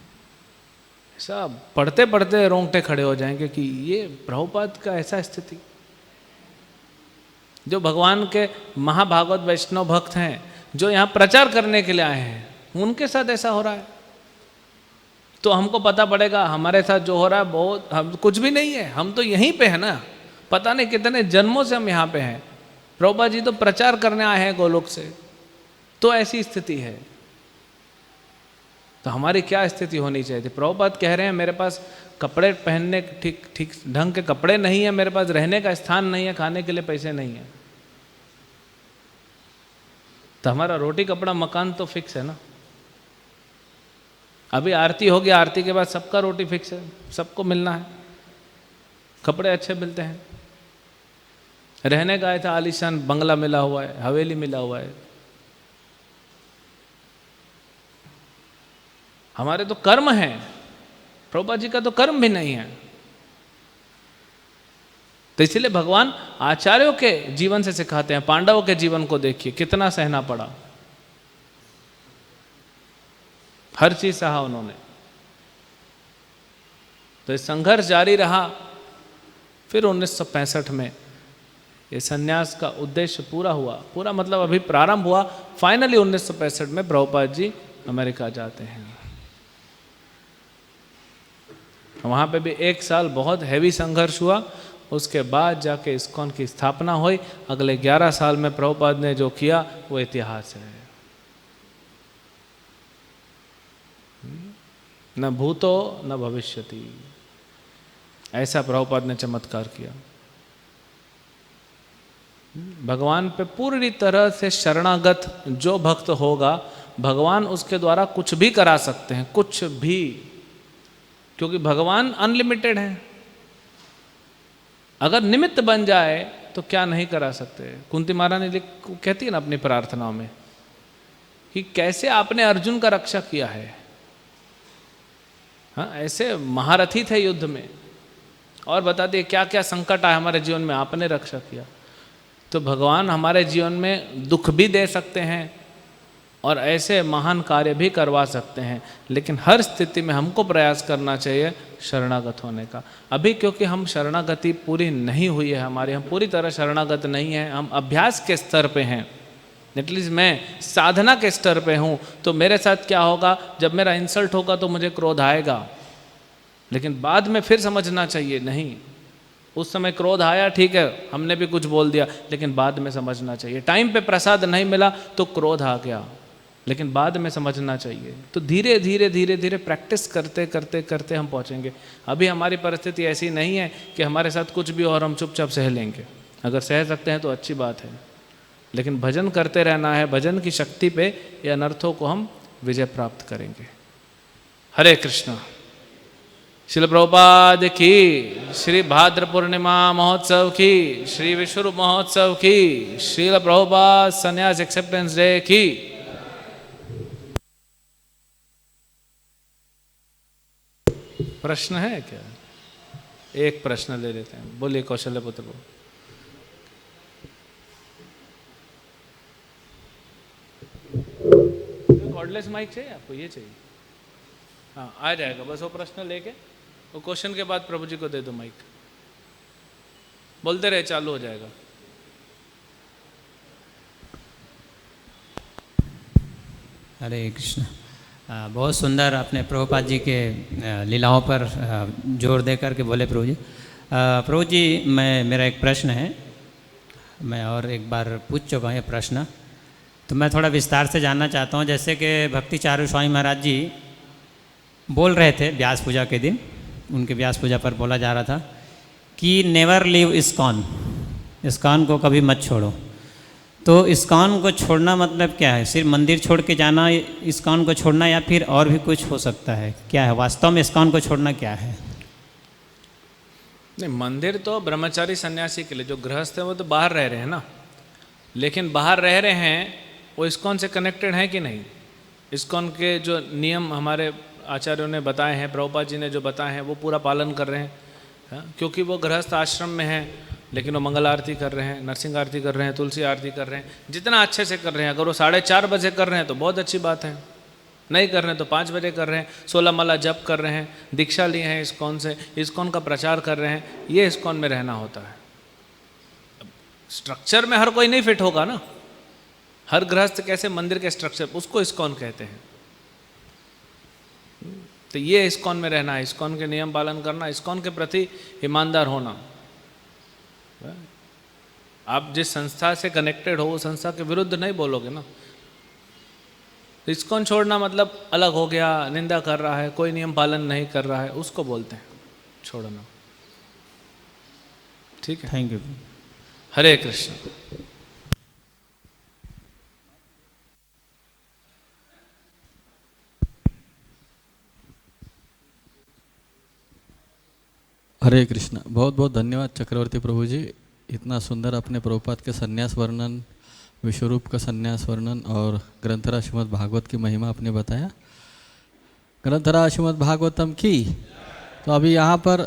ऐसा पढ़ते पढ़ते रोंगटे खड़े हो जाएंगे कि ये प्रभुपाद का ऐसा स्थिति। जो भगवान के महाभागवत वैष्णव भक्त हैं, जो यहाँ प्रचार करने के लिए आए हैं, उनके साथ ऐसा हो रहा है, तो हमको पता पड़ेगा हमारे साथ जो हो रहा है बहुत, हम कुछ भी नहीं है, हम तो यहीं पे है ना, पता नहीं कितने जन्मों से हम यहाँ पे हैं। प्रभुपाद जी तो प्रचार करने आए हैं गोलोक से, तो ऐसी स्थिति है। तो हमारी क्या स्थिति होनी चाहिए थी? प्रभुपाद कह रहे हैं मेरे पास कपड़े पहनने ठीक ढंग के कपड़े नहीं है, मेरे पास रहने का स्थान नहीं है, खाने के लिए पैसे नहीं है, तो हमारा रोटी कपड़ा मकान तो फिक्स है ना। अभी आरती होगी, आरती के बाद सबका रोटी फिक्स है, सबको मिलना है, कपड़े अच्छे मिलते हैं, रहने का था आलीशान बंगला मिला हुआ है, हवेली मिला हुआ है। हमारे तो कर्म हैं, प्रभुपाद जी का तो कर्म भी नहीं है। तो इसलिए भगवान आचार्यों के जीवन से सिखाते हैं। पांडवों के जीवन को देखिए, कितना सहना पड़ा, हर चीज सहा उन्होंने। तो इस संघर्ष जारी रहा। फिर 1965 में ये सन्यास का उद्देश्य पूरा हुआ, पूरा मतलब अभी प्रारंभ हुआ। फाइनली 1965 में प्रभुपाद जी अमेरिका जाते हैं। वहाँ पे भी 1 साल बहुत हैवी संघर्ष हुआ। उसके बाद जाके इस्कॉन की स्थापना हुई। अगले 11 साल में प्रभुपाद ने जो किया वो इतिहास है। न भूतो न भविष्यति, ऐसा प्रभुपाद ने चमत्कार किया। भगवान पे पूरी तरह से शरणागत जो भक्त होगा, भगवान उसके द्वारा कुछ भी करा सकते हैं, कुछ भी, क्योंकि भगवान अनलिमिटेड है। अगर निमित्त बन जाए तो क्या नहीं करा सकते। कुंती महारानी कहती है ना अपनी प्रार्थनाओं में कि कैसे आपने अर्जुन का रक्षा किया है। हाँ, ऐसे महारथी थे युद्ध में, और बता दिए क्या क्या संकट आए हमारे जीवन में, आपने रक्षा किया। तो भगवान हमारे जीवन में दुख भी दे सकते हैं और ऐसे महान कार्य भी करवा सकते हैं, लेकिन हर स्थिति में हमको प्रयास करना चाहिए शरणागत होने का। अभी क्योंकि हम शरणागति पूरी नहीं हुई है हमारी, हम पूरी तरह शरणागत नहीं हैं, हम अभ्यास के स्तर पे हैं। एटलीस्ट मैं साधना के स्तर पे हूँ, तो मेरे साथ क्या होगा, जब मेरा इंसल्ट होगा तो मुझे क्रोध आएगा, लेकिन बाद में फिर समझना चाहिए नहीं, उस समय क्रोध आया ठीक है, हमने भी कुछ बोल दिया, लेकिन बाद में समझना चाहिए। टाइम पे प्रसाद नहीं मिला तो क्रोध आ गया, लेकिन बाद में समझना चाहिए। तो धीरे धीरे धीरे धीरे प्रैक्टिस करते करते करते हम पहुँचेंगे। अभी हमारी परिस्थिति ऐसी नहीं है कि हमारे साथ कुछ भी और हम चुपचाप सह लेंगे। अगर सह सकते हैं तो अच्छी बात है, लेकिन भजन करते रहना है। भजन की शक्ति पे ये अनर्थों को हम विजय प्राप्त करेंगे। हरे कृष्णा। श्रील प्रभुपाद की, श्री भाद्र पूर्णिमा महोत्सव की, श्री विश्वरूप महोत्सव की, श्रील प्रभुपाद संन्यास एक्सेप्टेंस डे की। प्रश्न है क्या? एक प्रश्न ले लेते हैं, बोलिए कौशल्य पुत्र को। कॉर्डलेस माइक चाहिए आपको? ये चाहिए? हाँ, आ जाएगा। बस वो प्रश्न लेके वो क्वेश्चन के बाद प्रभु जी को दे दो माइक, बोलते रहे, चालू हो जाएगा। हरे कृष्ण। बहुत सुंदर आपने प्रभुपाद जी के लीलाओं पर जोर दे करके बोले प्रभु जी। प्रभु जी, मेरा एक प्रश्न है, मैं और एक बार पूछ चुका हूँ ये प्रश्न, तो मैं थोड़ा विस्तार से जानना चाहता हूँ। जैसे कि भक्ति चारू स्वामी महाराज जी बोल रहे थे व्यास पूजा के दिन, उनके व्यास पूजा पर बोला जा रहा था कि नेवर लीव इस्कॉन, इस्कॉन को कभी मत छोड़ो। तो इस्कॉन को छोड़ना मतलब क्या है? सिर्फ मंदिर छोड़ के जाना इस्कॉन को छोड़ना, या फिर और भी कुछ हो सकता है? क्या है वास्तव में इस्कॉन को छोड़ना क्या है? नहीं, मंदिर तो ब्रह्मचारी सन्यासी के लिए, जो गृहस्थ है वो तो बाहर रह रहे हैं ना, लेकिन बाहर रह रहे हैं वो इस्कॉन से कनेक्टेड है कि नहीं? इस्कॉन के जो नियम हमारे आचार्यों ने बताए हैं, प्रभुपाद जी ने जो बताए हैं, वो पूरा पालन कर रहे हैं। क्योंकि वो गृहस्थ आश्रम में हैं, लेकिन वो मंगल आरती कर रहे हैं, नरसिंह आरती कर रहे हैं, तुलसी आरती कर रहे हैं, जितना अच्छे से कर रहे हैं। अगर वो 4:30 बजे कर रहे हैं तो बहुत अच्छी बात है, नहीं कर रहे हैं तो 5 बजे कर रहे हैं, 16 माला जप कर रहे हैं, दीक्षा लिए हैं इस्कॉन से, इस्कॉन का प्रचार कर रहे हैं। ये इस्कॉन में रहना होता है। स्ट्रक्चर में हर कोई नहीं फिट होगा ना, हर गृहस्थ कैसे मंदिर के स्ट्रक्चर, उसको इस्कॉन कहते हैं। तो ये इस्कॉन में रहना है, इस्कॉन के नियम पालन करना, इस्कॉन के प्रति ईमानदार होना। आप जिस संस्था से कनेक्टेड हो, उस संस्था के विरुद्ध नहीं बोलोगे ना। तो इस्कॉन छोड़ना मतलब अलग हो गया, निंदा कर रहा है, कोई नियम पालन नहीं कर रहा है, उसको बोलते हैं छोड़ना। ठीक है, थैंक यू। हरे कृष्ण। हरे कृष्ण। बहुत बहुत धन्यवाद चक्रवर्ती प्रभु जी, इतना सुंदर अपने प्रभुपाद के संन्यास वर्णन, विश्वरूप का संन्यास वर्णन और ग्रंथराज श्रीमद् भागवत की महिमा आपने बताया। ग्रंथराज श्रीमद् भागवतम की। तो अभी यहाँ पर